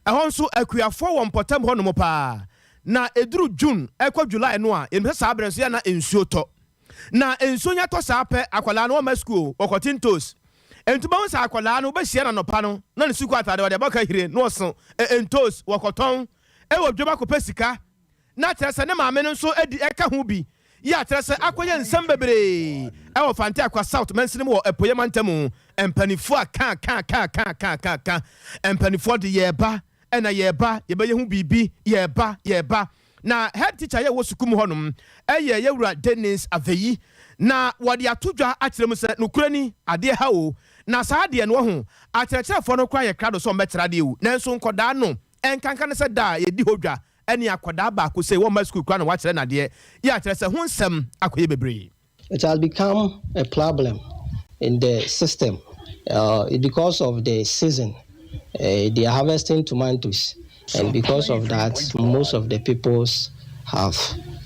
[SPEAKER 1] ehon so akuafo wo mpotam ho no mo pa na eduru June ekwa July no a ense sa abrenso ya na ensuo to na ensuo nya to sa pe akwala no ma school okotintos entuma wo sa akwala no be hia na no pa no na ne suku atade wode baka hire no so entos wokoton e wo dweba ko pesika na terese ne maame no so edi eka ho bi ya terese akoye nsem bebre e wo fante akwa South Mansini wo epoye mantamu empanifo aka empanifo de yeba ena yeba yebeye hu bibi yeba na head teacher ye wo sukum honum eye yewura Dennis Aveyi na wode atodwa akyerem se nokurani ade ha o na saa de no ho akyerɛkyerɛfo no kwa ye krado so mbɛtera de o nanso nkoda no enkanka ne se da ye di hodwa ene akoda ba ko se wo ma school kwa na wa kyerɛ na de ya kyerɛ se ho nsɛm akoye bebre.
[SPEAKER 15] It has become a problem in the system because of the season. They are harvesting tomatoes, and because of that, most of the peoples have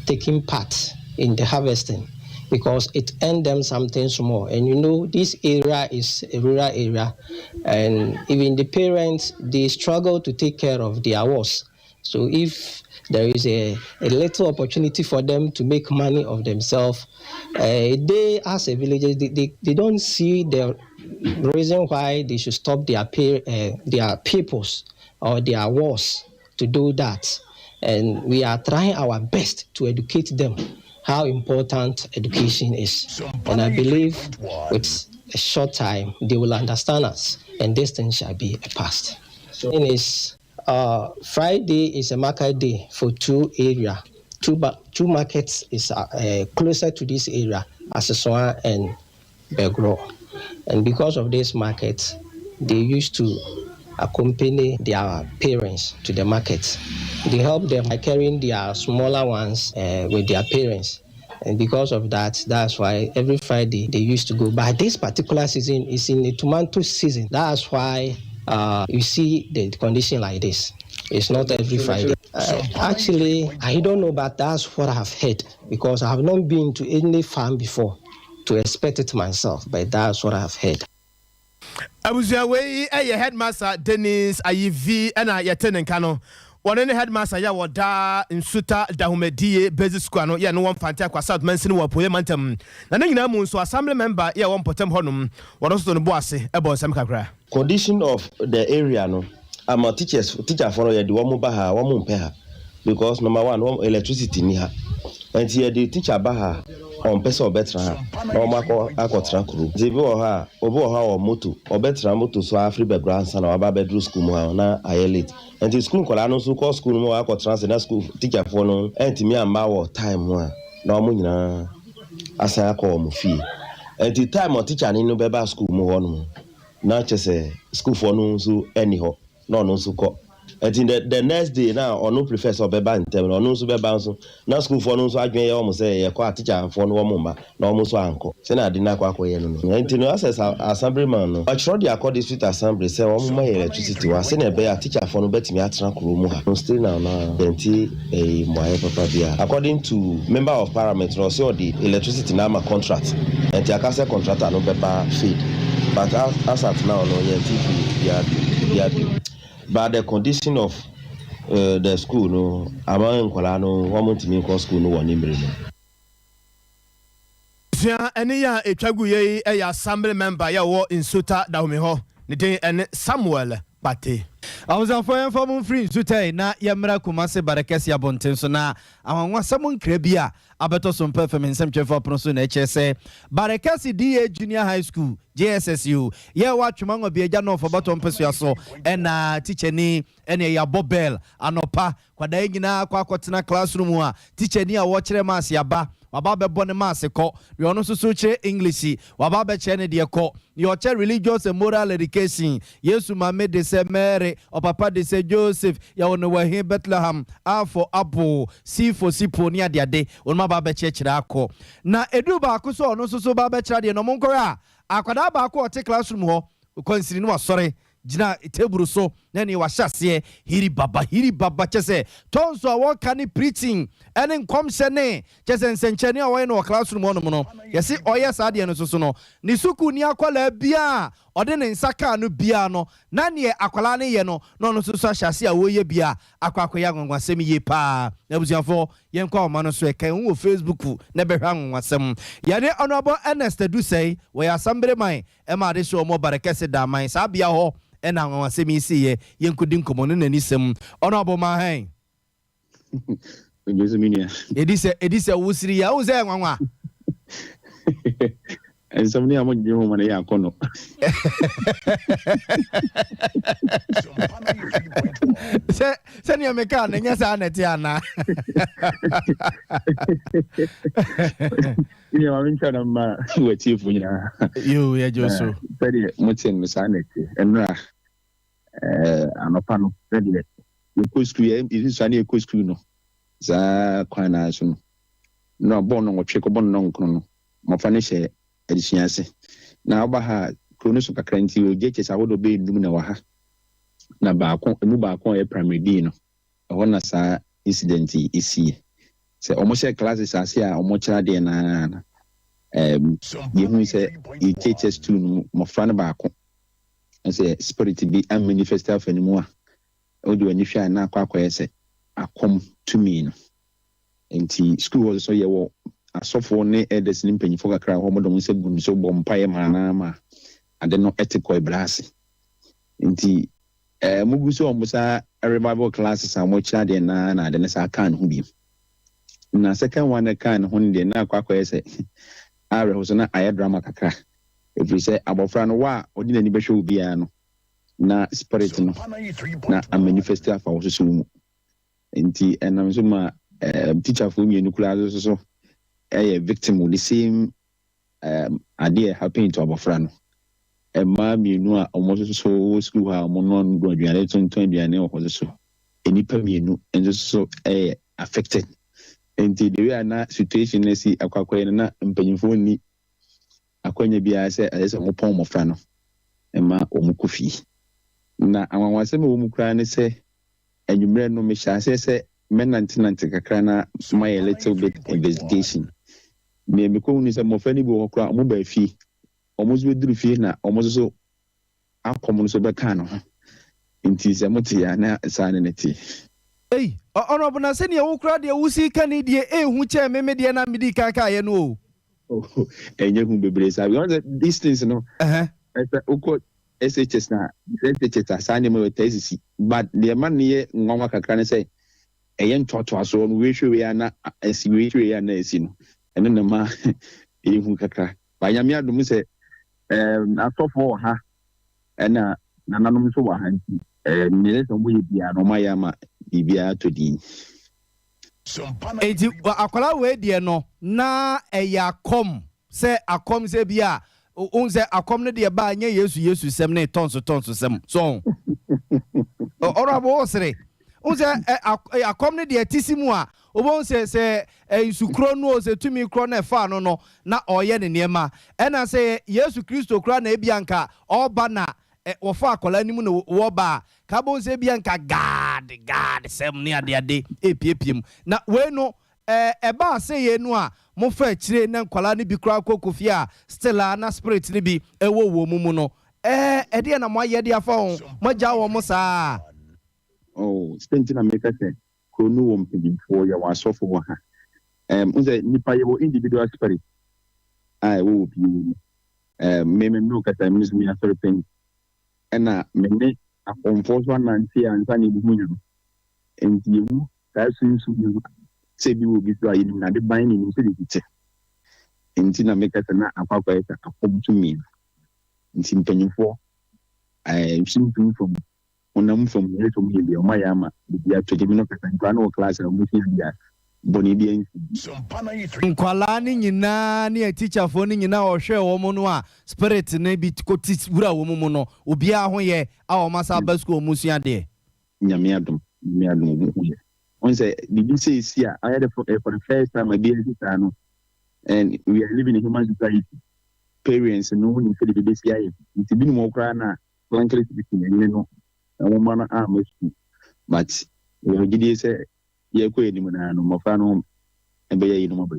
[SPEAKER 15] taken part in the harvesting because it earned them something small. And you know, this area is a rural area, and even the parents, they struggle to take care of their horse. So if there is a little opportunity for them to make money of themselves, they as a villager, they don't see the reason why they should stop their peoples or their wars to do that. And we are trying our best to educate them how important education is. And I believe with a short time, they will understand us, and this thing shall be a past. So it is Friday is a market day for two areas. Two markets is closer to this area, Asessoa and Begro. And because of this market, they used to accompany their parents to the market. They help them by carrying their smaller ones with their parents. And because of that, that's why every Friday they used to go. But this particular season is in the tomato season. That's why you see the condition like this. It's not every Friday. Actually, I don't know, but that's what I've heard because I have not been to any farm before to expect it myself, but that's what I've heard.
[SPEAKER 1] Abuzia we headmaster Dennis Ayivi and Yatenenkano. One any headmaster ya wada Nsuta Dahumedie basic school no ya no one fantia kwa South Mansin wo poye mantem. Na ne nyina mu so assembly member ya one potem honum. One also no boase e bo sam kakra.
[SPEAKER 16] Condition of the area no. Our teacher for ya di wo ba ha wo mo mpe ha because number one electricity ni ha. And here the teacher ba ha on person betra ha. Na o mako akotra kuru. Ze bi wo ha o moto o betra moto so afri background sana wa ba bedru school mu ha na ayelate. And the school kola no so call school mu akotra na school teacher for no enti mi amba wo time mu na o mu nyina asa akọ mu fie. And the time o teacher ni no be ba school mu ho no na chese school for no so anyhow. No so call. And the next day now or no professor beba in term or no so beba so na school for no so adwen almost say e kwa teacher for no mumba na almost so anko say na de na kwa ye no and no access assemblyman no actually the accord district assembly say o mumma electricity wa say na be a teacher for no betimi atran kuro mu ha no still now na plenty moye papa bia according to member of parliament no say the electricity na ma contract and the akase contractor no beba feed but as at now no ye TV but the condition of the school no among nkwala no one to me school no one nimbre no
[SPEAKER 1] sia ene ya etwagu ye ya assembly member ya wo Nsuta Dahome ho ne den ene Samuel Bate
[SPEAKER 2] awuzanfoyen famu free Nsuta na yemra kumase barakesi abonten so na awanwa samu nkra bia abeto Sompa FM nsem twefo proso na echese barakesi DA Junior High School JSSU ye wa twmango bia ja no for bottom peso so na teacher ni ene ya bobel anopa kwada nyina kwa akotena classroom a teacher ni a wo kire mass yaba waba be bone mass ko we ono so kire English waba be kire ne de ko you che religious and moral education Yesu mame de se Mary o papa de se Joseph ya wono wa he Bethlehem A for apple C for sipo ni ade wono ba be kire akọ na edu ba ko so ono so ba be kire de no monkora akwada ba ko o te classroom ho konsiri no wasore jina teburu so na ni wahyasie hiri baba chese tonso a won kan preaching ene nkomse ne chese nsenchene a wo no classroom no no yesi oye saade no so no ni suku ni akwala bia ode ne nsaka no bia no na ne akwala ne ye no no so so hyase a wo ye bia akwakoya ngwasem ye pa na buziafo yen kwa ma no so e kan wo Facebook na behwa ngwasem ye ne honorable Ernest do say we assemble man e ma de so mo barakese da man sa bia ho ena ngwasem isi ye yenkudi nkomo no nani sem ono aboma han
[SPEAKER 17] Joseminia
[SPEAKER 2] edise wusiri ya uze nwanwa
[SPEAKER 17] ensomni amo nyo mane ya kono
[SPEAKER 2] se ni ameka na nya sa na ti ana
[SPEAKER 17] ni wa mincha na ma wati funya
[SPEAKER 2] yo ya joso
[SPEAKER 17] pedi moten misaneti enra anopa no ready ko school e isu ani ko school no za kwana so no bon no twe ko bon no nkono no mo fa ne hye edisiase na oba ha krono so kakranti o jeche sa wodo be ndum na wa ha na baako emu baako e primary D no ho na sa incident isi se omo share classes ase a omo kira de na yehu se e HS2 no mo fa ne baako se spirit bi am manifest of anymore o do ani hwa na akwa yese akom to me no enti school was so ye wo asofo ne elders ni mpanyifo kakra ho modom se gun so bompae mana ma ade no ethical blase enti mugu so omusa revival classes a mo kira de na ade ne sa kan ho bi na second one kan ho de na akwa yese are ho so na aye drama kakra if you say abofra no wa odi na ni behwe obi a no na spirit no na a manifest afa wo so mu enti enam so ma teacher for me nuclear so victim of the same idea happening to abofra no ɛmaa mmienu a ɔmo nso so wɔ school ha ɔmo no aduane tontɔn aduane wɔ hɔ so nnipa mmienu nso so ɛyɛ affected nti the way a na situation na si akwakɔyɛ no na mpanyinfoɔ ni akwanya biara sɛ ɛyɛ sɛ ɔmo pɔn mmɔfra no ɛma ɔmo kɔ fie na awanwasɛm a wɔn kura ne sɛ anwummerɛ no mehyɛ ase sɛ mɛnante kakra na mayɛ little bit investigation nea mekɔhu ne sɛ mmɔfra no bi wɔ hɔ koraa ɔmo baa fie ɔmo nso bɛduru fie na ɔmo nso so akɔm no so bɛka no ho nti sɛ mote a na saa ne te
[SPEAKER 2] ei ɔnɔbo na sɛnea wo kora deɛ wosi ka ne deɛ ɛhu kyɛ me deɛ na medi kakaeɛ no
[SPEAKER 17] o ɛnyɛ hu bebree saa because these things no ɛsɛ wokɔ SHS na SHS saa nneɛma wɔ tasisi but deɛ ma ne yɛ nwanwa kakra ne sɛ ɛyɛ ntoatoasoɔ no wehwɛ a na asi wehwɛ a na asi no ɛno na ma ɛhu kakra ba nyame adom sɛ asɔfoɔ wɔ ha ɛna nananom nso wɔ ha nti mmele sɛ ɔmo yɛ biara na ɔmo ayɛ ama biribiara tɔ din
[SPEAKER 2] enti akwala wei deɛ no na ɛyɛ akɔm sɛ bi a on sɛ akɔm no deɛ baa nyɛ yesu sɛm ne tɔnso sɛm so ɔrɔbo wɔsere on sɛ akɔm no deɛ tisi mu a obon sɛ nsukuro no o sɛ tumi kuro na ɛfa no na ɔyɛ ne nneɛma ɛna sɛ yesu kristo kura na ebianka ɔba na wɔfa akɔla anim na wɔba ka bon sɛ ebianka god sɛm ne ade epiepiem na wei no ɛba sɛ yɛ no a mofa akyire na nkwala ne bi kura kokofie a still na spirit ne bi ɛwɔ wɔ mu no ɛdeɛ na mo ayɛ de afa ho magya wɔ mo saa
[SPEAKER 17] stent na make sɛ krono wɔ mpanyinfoɔ yɛ wɔ asɔfo wɔ ha sɛ nipa yɛ wɔ individual spirit a ɛwɔ wɔ pii mu mmemme no kasa mi nso mi asɔre pɛn ɛna mene akɔmfoɔ so anante a nsa ne ebuhu nyɛ no nti ewu saa sunsun mu sɛ bi wɔ bi so a yɛnim na de ban ne nim sɛ de tete nti na make sɛ na akwakɔ yɛ sɛ akɔm to mmienu nti mpanyinfoɔ sunsun fam onam fam yɛ to mu yɛ bi ɔmo ayɛ ama bibi atwɛgye mi no kasa nkwa no wɔ class a ɔmo fi bi a bɔnne bi ansi
[SPEAKER 2] nkwala ne nyinaa ne teacherfoɔ ne nyinaa ɔhwɛ wɔn no a spirit ne bi kɔti wura wɔn mu no obiara ho yɛ a wɔn asa ba school mu sua deɛ
[SPEAKER 17] nyame adom ho yɛ on say bibi say see I had for the first time I did this no and we are living in human society parents no one in the base here it be more cry na frankly speaking you know a woman am but we did say ye ko enim na no mofa no e be ye no mo ba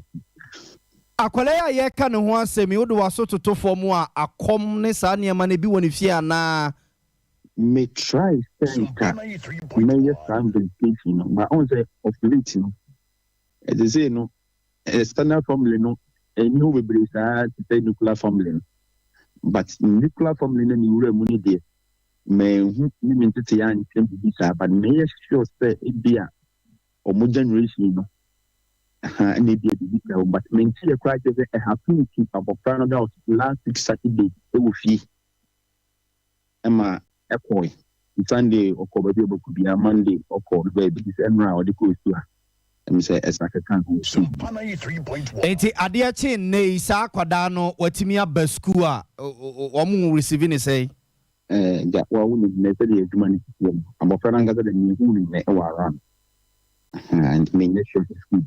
[SPEAKER 2] akwala ya ye ka ne ho asemi wo de waso totofo mu a akom ne saa ne ma na bi woni fie ana
[SPEAKER 17] may try center may some verification but on say oscillating as they say no a standard formula no a new bebree saa to nuclear formula but nuclear formula na ni wura mu ni de may hu ni mentete ya ntem bi saa but may sure say e bia o mo generation no and it be but mentete e kwa say e happen to about Canada last week Saturday e wo fi ema ekoi Sunday okoba bi oboku bia Monday okoba baby this enra or the coast to am say esaka kan
[SPEAKER 2] enti ade achi nei sa kwada no watimi aba school a omu receive ni say
[SPEAKER 17] ja wa woni ne say the humanity abofra na ngasa de ni hu ni e wa ran and me ne sure school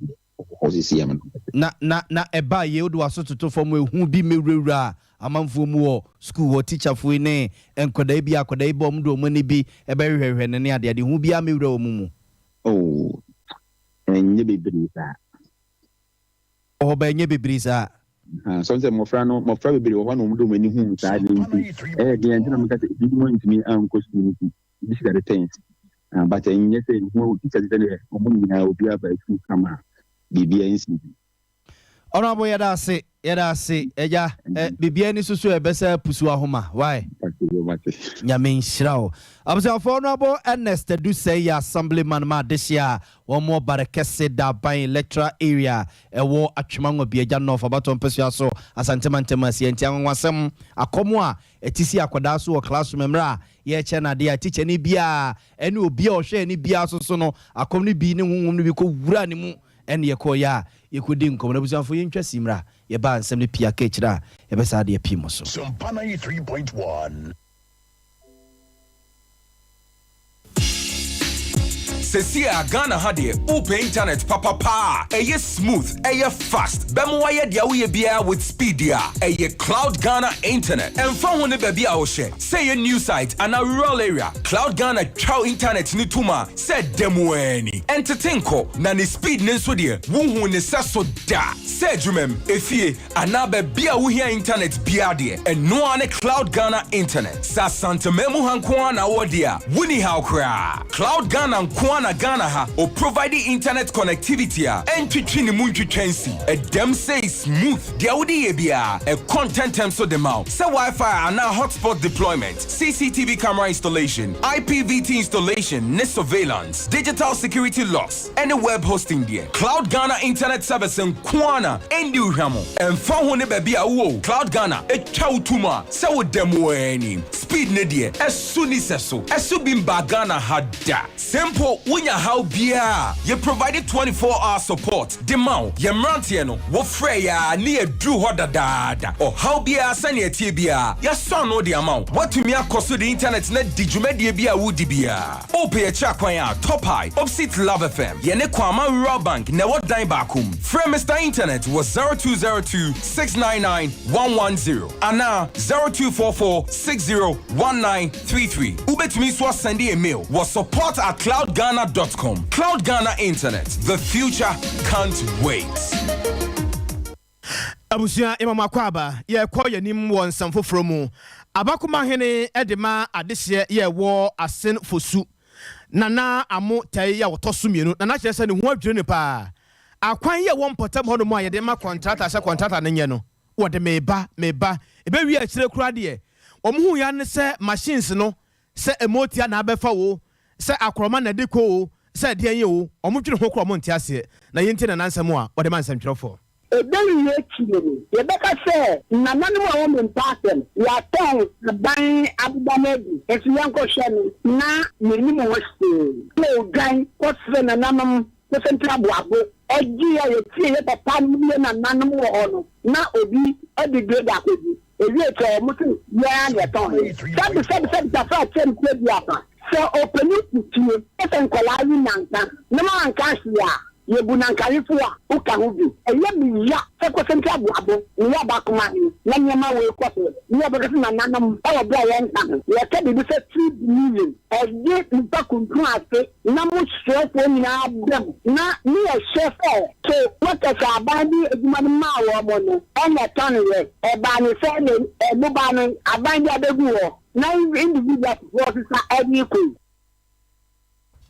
[SPEAKER 2] na eba ye wodo waso toto fom ehu bi mewurawura amanfo mu wo school wo teacher fo ne enkoda bi akoda bi om do mani bi ebe hwehwe ne ade hu bi a mewura mu
[SPEAKER 17] enye bebrisa
[SPEAKER 2] benye bebrisa
[SPEAKER 17] so say mofra bebre wo no do mani hu saa de de entina me kase bi mo ntimi an ko school ni bi sika de things but enye say hu teacher de omo nyina obi aba school kama bibia insi
[SPEAKER 2] Honorable yadase eja bibia ni susu ebesa pusu ahoma why nyame nhyirawo abasa honorable Ernest do say assemblyman ma desia one more barakese da ban electoral area ewo atwemango biaja north abaton pesua so asantemantema sienti anwasem akomo a etisi akoda so wo classroom mra ye che na dia teacher ni bia ene obi a ohwe ni bia so no akom ni bi ni honhom ni bi ko wura ni mu ɛne yɛkɔ ya yɛkɔdi nkɔmmɔ na busuafo yɛntwa simra yɛba nsɛm no pia ka kyerɛ a yɛbɛsa de api mo so.
[SPEAKER 5] Sompa 93.1.
[SPEAKER 18] Sesia Ghana hade open internet papa eye smooth eye fast bemo waye dia wo ye bia with speed dia eye Cloud Ghana internet and phone ne baby a wo share say a new site and a rural area Cloud Ghana chow internet ni tuma said demo any entertain ko na ne speed ne so de wo ne saso da say dwumem efie ana baby a wo hia internet bia de and no ane Cloud Ghana internet sa santamemu hanko na wo dia wuni how kra Cloud Ghana na Ghana ha or providing internet connectivity and twitching munchu chancy a dem say smooth dia wudi ebia a content term so dem out say Wi-Fi and now hotspot deployment CCTV camera installation IPVT installation net surveillance digital security locks and a web hosting there Cloud Ghana internet service and kwana endi uhamo and fa ho ne baby a wo Cloud Ghana e twa utuma say wo dem any speed ne there esu ni seso esu bimba Ghana hada simple Unya how bia you provided 24-hour support demau ye mrantie no wo frɛ ya ne edru ho dada or how bia sane atie bia ya son no the amount what to me akoso the internet na digumedie bia wudi bia ope ya cha kwan ya top high opposite Love FM ye ne kwama rural bank na what dan bakum frɛ Mr Internet was 0202 699 110 ana 0244 601933 ubetumi so send a mail was support@cloudghana.com. Cloud Ghana Internet. The future can't wait.
[SPEAKER 1] Abusia imama kwaba ye kɔ yanim wɔ nsɛmfo fromu abakoma hene edema adehye ye wɔ asen fosu nana amo tai ya wɔtɔ mienu nana kyerɛ sɛ ne ho adwene ne pa akwan ye wɔ mpɔtam hɔ no mu a yɛde ma contractor sɛ contractor ne nyɛ no wɔde meba ebe wi akyire kura de ɔmo hu ya ne sɛ machines no sɛ emotia na abɛfa wo sɛ akroma na de ko sɛ de ye wo ɔmodwene ho kro ɔmo nte ase na yɛnti na nansɛm a wɔde man nsɛmtwerɛfo
[SPEAKER 19] ebeli ye kire ye beka sɛ nananom a wɔn mpaasɛm ya tɔn ban abudamebi efi yanko hwɛ no na yenim wɔ se o gan kɔsɛ nananom kɔsɛntra boabo ɛgye ya ye tie ye papa no ye nananom wɔ hɔ no na obi ɔde grade akɔdi ewie tɛ ɔmo se ya na tɔn sɛbi tafa kyɛn kure bi afa sɛ openi kutie ɛsɛ nkɔla yi nanka na ma anka ahia yebu nankarifu a uka ho bi ɛyɛ mi ya sɛ kɔsɛntra boabo ne ya ba koma ni na nyɛma wo kɔsɛ ne ya bɛkɛ na nanam ɛwɔ bra yɛ nka yɛ kɛ bi sɛ 3 million ɛyɛ nipa kunkun ase na mo hyɛfo nyinaa bɛm na ne yɛ hyɛ sɛ so wɔkɛsɛ aban bi adwuma no maa wɔ mo no ɛnyɛ tɔn yɛ ɛbaa ne sɛ ne ɛboba no aban bi abɛgu wɔ na individual forces a ɛni ko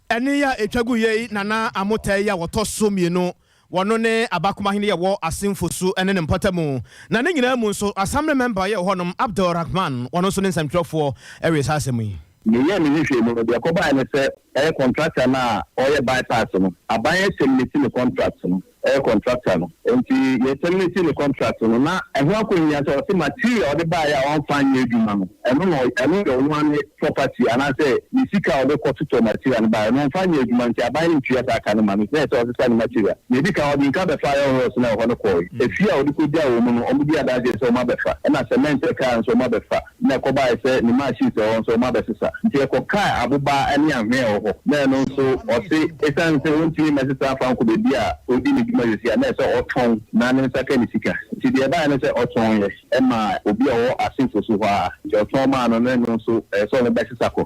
[SPEAKER 1] eni ya etwagu ye nana amotai ya wɔtɔ so mienu wɔno ne abakoma hene ye wɔ asemfosu ene ne mpɔtamu na ne nyina mu nso assembly member ye hɔnom Abdul Rahman wɔno nso ne nsɛmtwerɛfoɔ ɛwɛ saa asɛm yi
[SPEAKER 20] Niye mi hwɛ mu de akɔba ne sɛ ɛyɛ contractor na ɔyɛ bypass no aban terminate ne contract no ɛyɛ contractor no enti yɛ terminate ne contract no na ɛho akɔnya sɛ ɔse material ɔde ba ya ɔmfa nyɛ adwuma no ɛno yɛ ɔno property anaasɛ ne sika ɔde kɔtotɔ material no ba ɛno ɔmfa nyɛ adwuma nti aban ne ntua aka no ma no sɛ ɔse sa ne material na ebi ka ɔde nka bɛfa yɛ ɔhɔ so na ɛhɔ no kɔɔ efie a ɔde kɔgya wɔ mu no ɔmo di adagye sɛ ɔmo abɛfa ɛna cement kaa nso ɔmo abɛfa na ɛkɔba sɛ ne machines ɛwɔ nso ɔmo abɛsesa nti ɛkɔkaa aboba ɛne ahwɛ wɔ hɔ na ɛno nso ɔse ɛsan sɛ wɔntumi mɛsesa afa nkɔ baabi a ɔdi ne dwuma yɛsi a na ɛsɛ ɔtɔn na ne nsa ka ne sika nti deɛ ɛbaeɛ no sɛ ɔtɔn yɛ ɛma obi a ɔwɔ asemfo so hɔ a nti ɔtɔn maa no na ɛno nso ɛsɛ ɔno bɛsesa kɔ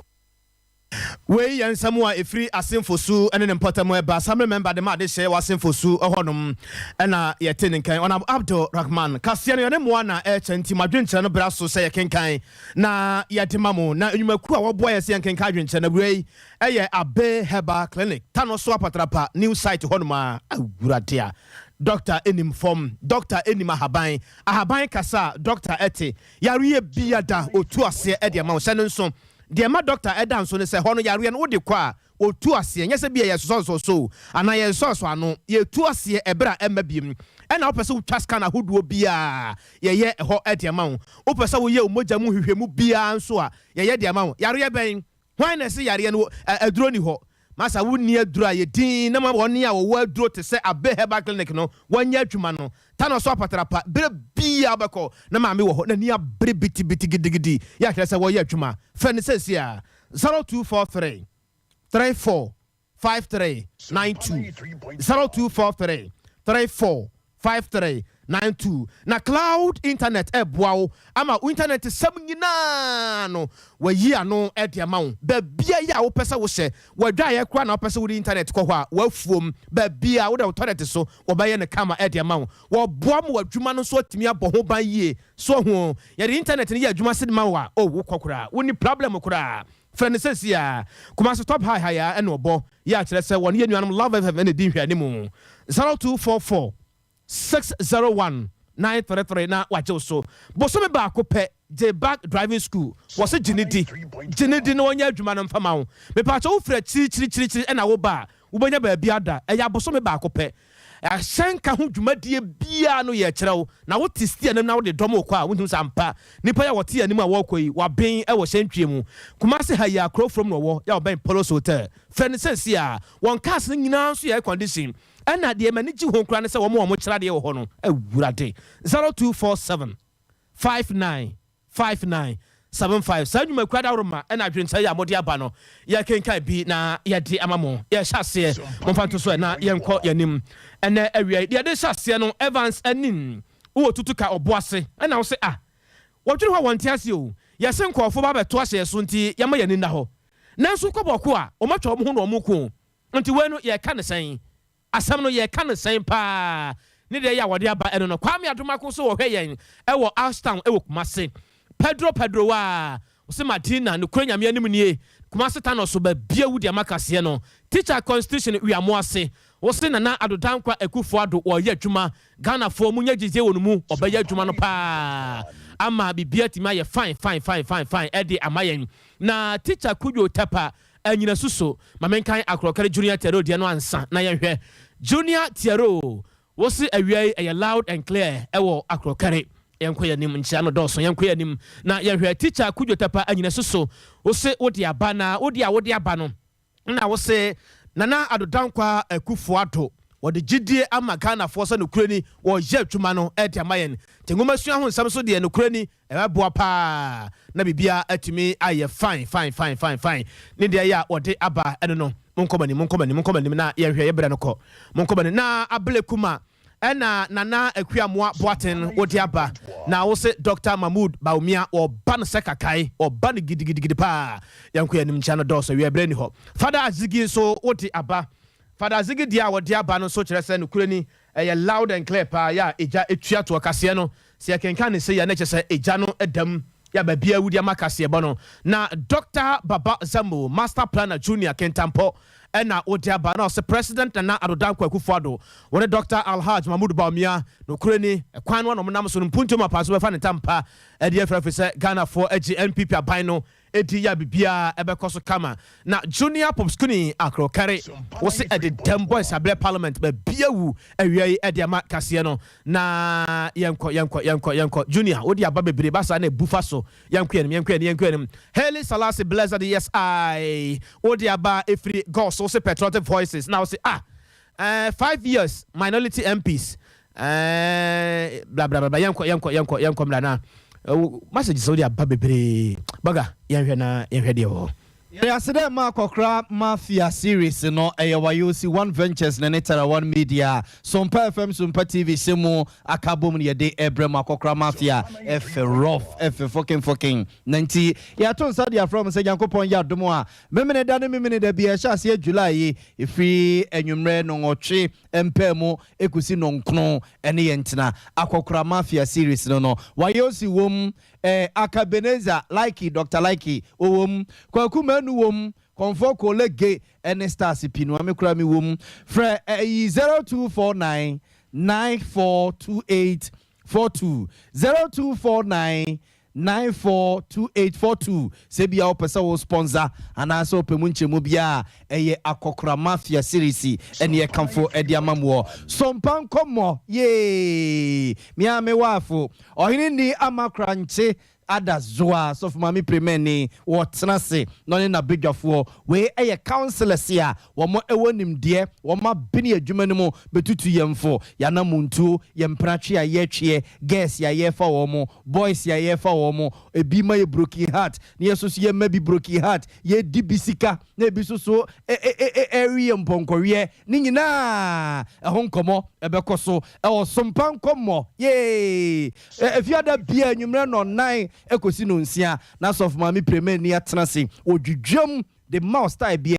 [SPEAKER 1] wei yɛ nsɛm a ɛfiri asemfosu ɛne ne mpɔtamu ɛba assembly member de ma de hyɛ wɔ asemfosu ɛhɔnom ɛna yɛte ne nkan ɔnam Abdul Rahman kaseɛ no yɛne mmoa na ɛkyɛ nti madwenkyerɛ no bra so sɛ yɛkenkan na yɛde ma mo na nnwumaku a wɔboa yɛ sɛ yɛnkenka adwenkyerɛ no wei ɛyɛ Abe Herbal Clinic tano so apatrapa new site hɔnom a awurade a Doctor Enim Form, Doctor Enim Ahaban Kasa, Doctor Ete, Yariye Biada, Otu Asie Edia Mount Shannon. The ma Doctor Edan so say hono yare no de kwa Otu Asie, yes, be a so, and I saw so no, ye tu asie ebra embabim, and our person Tascana who do bia, ye ho Edia Mount, Opesa wo ye mojamu bia and so, ye the amount, Yare Bain, why na say Yare a droni ho. masa wonni adura ye din na ma wonni a wo aduro te se abe herbal clinic no wanya adwuma no tano so apatrapa bere bia beko na ma me wo ho na ni abere biti gidigidi ya kire se wo ye adwuma fa ne sesi a 0243 34 5392 0243 34 5392 na cloud internet ebwao ama internet sam nyina no wayi ano e de ma wo ba bia ya wo pese wo hye wadwa ye kra na wo pese wo internet kɔ hɔ a wafuom ba bia wo de internet so wo ba ye ne kama e de ma wo boa mo wadwuma no so atimi abɔ ho ban yie so ho ye de internet ne ye adwuma se ma wo a wo kɔkora wo ni problem kora friend says ya kuma so top high ya eno bo ya kire se won ye nuanom love fm ene din hwani mu 0244 601 933 na waje so boso me ba ko pe J back driving school was a jinidi no onya adwuma no mfama wo me pa cho wo fra chiri ena wo ba wo benya ba bia da e ya boso me ba ko pe ahyɛnka ho dwumadie bia no yɛ kyerɛw na wo testia nam na wo de dɔm okɔ a wohum sampa nipa ya wɔte anim a wɔkɔ yi waben ɛwɔ hyɛntwie mu kuma se ha ya kro from no wɔ ya wɔbɛn polos hotel friend sense a wɔn cars no nyinaa so yɛ condition ɛna deɛ mani gye ho kra ne sɛ wɔn kyerɛ deɛ wɔ hɔ no awurade 0247 59 75 sa nyuma kwada roma na adwensa ya modi aba no ya kenkai bi na ya di amamo ya hyase mo fanto so na ye nkɔ yanim ene awia de hyase no Evans anin wo tutuka oboase na wo se wodwere ho wonte ase o ya se nkɔfo ba beto ahye so nti ya ma yanin na hɔ nanso kɔbɔko a o matwa mo ho no mo ko nti we no ye ka ne sɛn asam no ye ka ne sɛn pa ne de ya wode aba eno no kwame adomako so wo hwɛ yɛn ɛwɔ Ashtown ɛwɔ Kumase Pedro wa ose Martina no kwanya me anim nie kuma seta no so ba bia wudi amakase no teacher constitution wi amoase ose na adodankwa akufo ado wo ye adwuma Ghana fo mu nya gizie wonu mu obaya adwuma no pa ama bibia tima ye fine edi amayen na teacher kudwo tapa anyina suso mamenkan akrokare junior tiaro de no ansa na ye hwɛ junior tiaro wose awiai ye loud and clear ewo akrokare yanko yanim nchia no doso yanko yanim na yehwe teacher kudwotapa anyina soso wo se wodi aba na wodi aba no na wo se nana adodankwa akufo ado wodi gidie ama Ghana fo so no kurani wo ye adwuma no e de amayen tengoma sua ho nsam so de no kurani e ba boa pa na bibia atumi aye fine ne de ya wodi aba eno no monkobani na yehwe ye bere no ko monkobani na ablekuma ena nana akuamoa boaten wodi aba na wo se Dr. Mahmoud Baumia o ban sekakai o ban gidigidi pa yanko yanim chano do so we brani ho Father Azigi so wodi aba Father Azigi dia wodi aba no so kire se no kurani ye loud and clear pa ya eja etua to kase no se kenkan ne se ya ne kese eja no edam ya ba bia wudi amakase bono na Dr. Baba Zambo Master Planner Junior Kentampo ena odiaba na se president na adodankwa akufado wone Dr. Alhaj Mahmoud Baumia no kurani kwan no nam so mpuntum apaso be fa ne tampa edi efrafi se Ghana for NPP aban no edi ya bibia ebekoso kama na junior popskuni akrokare wo se edi dem boys able parliament be biawu awiai edi ama kase no na yanko junior odi aba bebre basa na bufa so yanko enim Haile Selassie blessed yes I odi aba efri gods so say patriotic voices now say 5 years minority MPs blah blah blah yanko mlana message so dia babebre baga yanhwe de ho
[SPEAKER 2] Yesterday, Kokra Mafia series, no, AYOC One Ventures, Nenetara One Media, Sompa FM, Sompa TV, Semo, Akabum, Yade, Ebrema, Kokra Mafia, F rough, F fucking 90. Yaton Sadia from Sayanko Ponya Dumoa, Memene Dani Mimini de Biasha, July, if we and you ran on or tree, Empemo, Ekusi non kno, any entina, Akokra Mafia series, no, YOC wom, Akabeneza, Likey, Dr. Likey, Kwakume. Comfort colleague and stars pinu amekura mi wom fra 0249 942842 0249 942842 sebia opesa wo sponsor anasa opemunche mu bia eye akokora mafia series ene ye kamfo edi amamwo sompan komo ye mi ame wafo ohini ni amakranche ada zoa so for mami premeni wo tenase no ne na bedwafo we eye counselors ya wo mo ewonim de wo ma bini adwuma no mo betutu yemfo ya na muntu yempratwe ya yetwe girls ya yefa wo mo boys ya yefa wo mo ebi ma ye broken heart ne yeso so ye ma bi broken heart ye di bisika na ebi so area mponkowie ni nyina ehonkomo ebekoso e Sompa nkomo ye efiada bia enwumre no 9 ekosi no nsia na sof mami premier ni atenase odwudwam the mouse type bi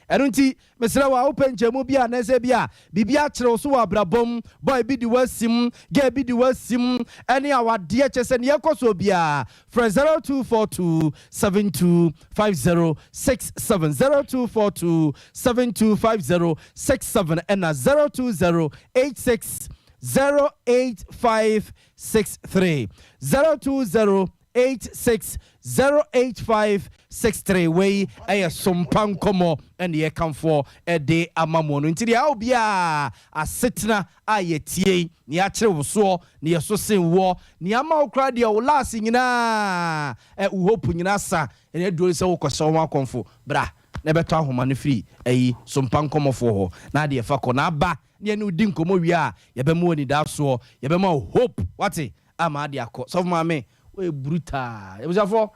[SPEAKER 2] eno nti mesra wa open chemu bia na se bia bibia kire so wa brabom boy bi di wasim girl bi di wasim any awade chese ne yekoso bia for 0242725067 and 02086088563 02086088563 way aya Sompa nkomo and ye come for a day amamono nti dia obia asetna ayetie ni akire woso ni yeso sen wo ni ama okra dia wo last nyina uhopu nyina sa ene duro se wo koso wo akonfo bra na beto ahoma no free ayi Sompa nkomo fo ho na de fa ko na ba ne ne udi nkomo wi a ye be mo ni da so ye be ma hope wati ama de akọ so ma me we brutal ye buzafo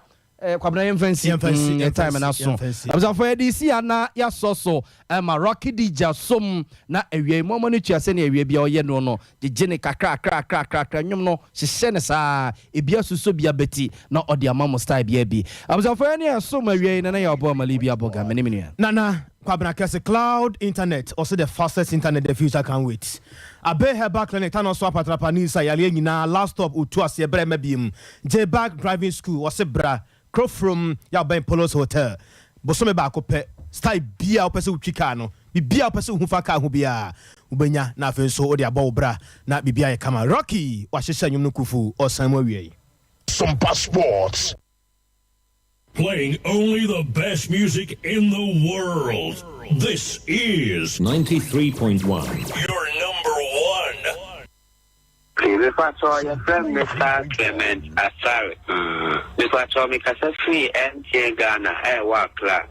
[SPEAKER 2] kwabna yemfansi time na so buzafo edisi ana ya so ma Rocky DJ som na awie momo no tua se na awie bia oye no de gene kakra nyum no hye ne sa ebia suso bia beti na odi amamo style bia bi buzafo ne so ma awie na ya obo mali bia boga meniminu
[SPEAKER 1] nana kwabna kase cloud internet also the fastest internet the future can wait abe heba clinic tan so apatrapa ni sa yale nyina last stop utu ase bre mabiem J-Back driving school was bra crow from ya ben Polos hotel bosome ba ko pe style bia opese utwika no bibia opese hufa ka ho bia ubenya na afen so odi abo bra na bibia ye kama Rocky wa hyehyɛ nyum no kufu osan mo wie
[SPEAKER 5] Sompa Sports. Playing only the best music in the world. This is
[SPEAKER 21] 93.1.
[SPEAKER 5] Your number one.
[SPEAKER 22] If I saw your friend Mr. Clement Asari, if I saw me Casa Free and Ghana, I work like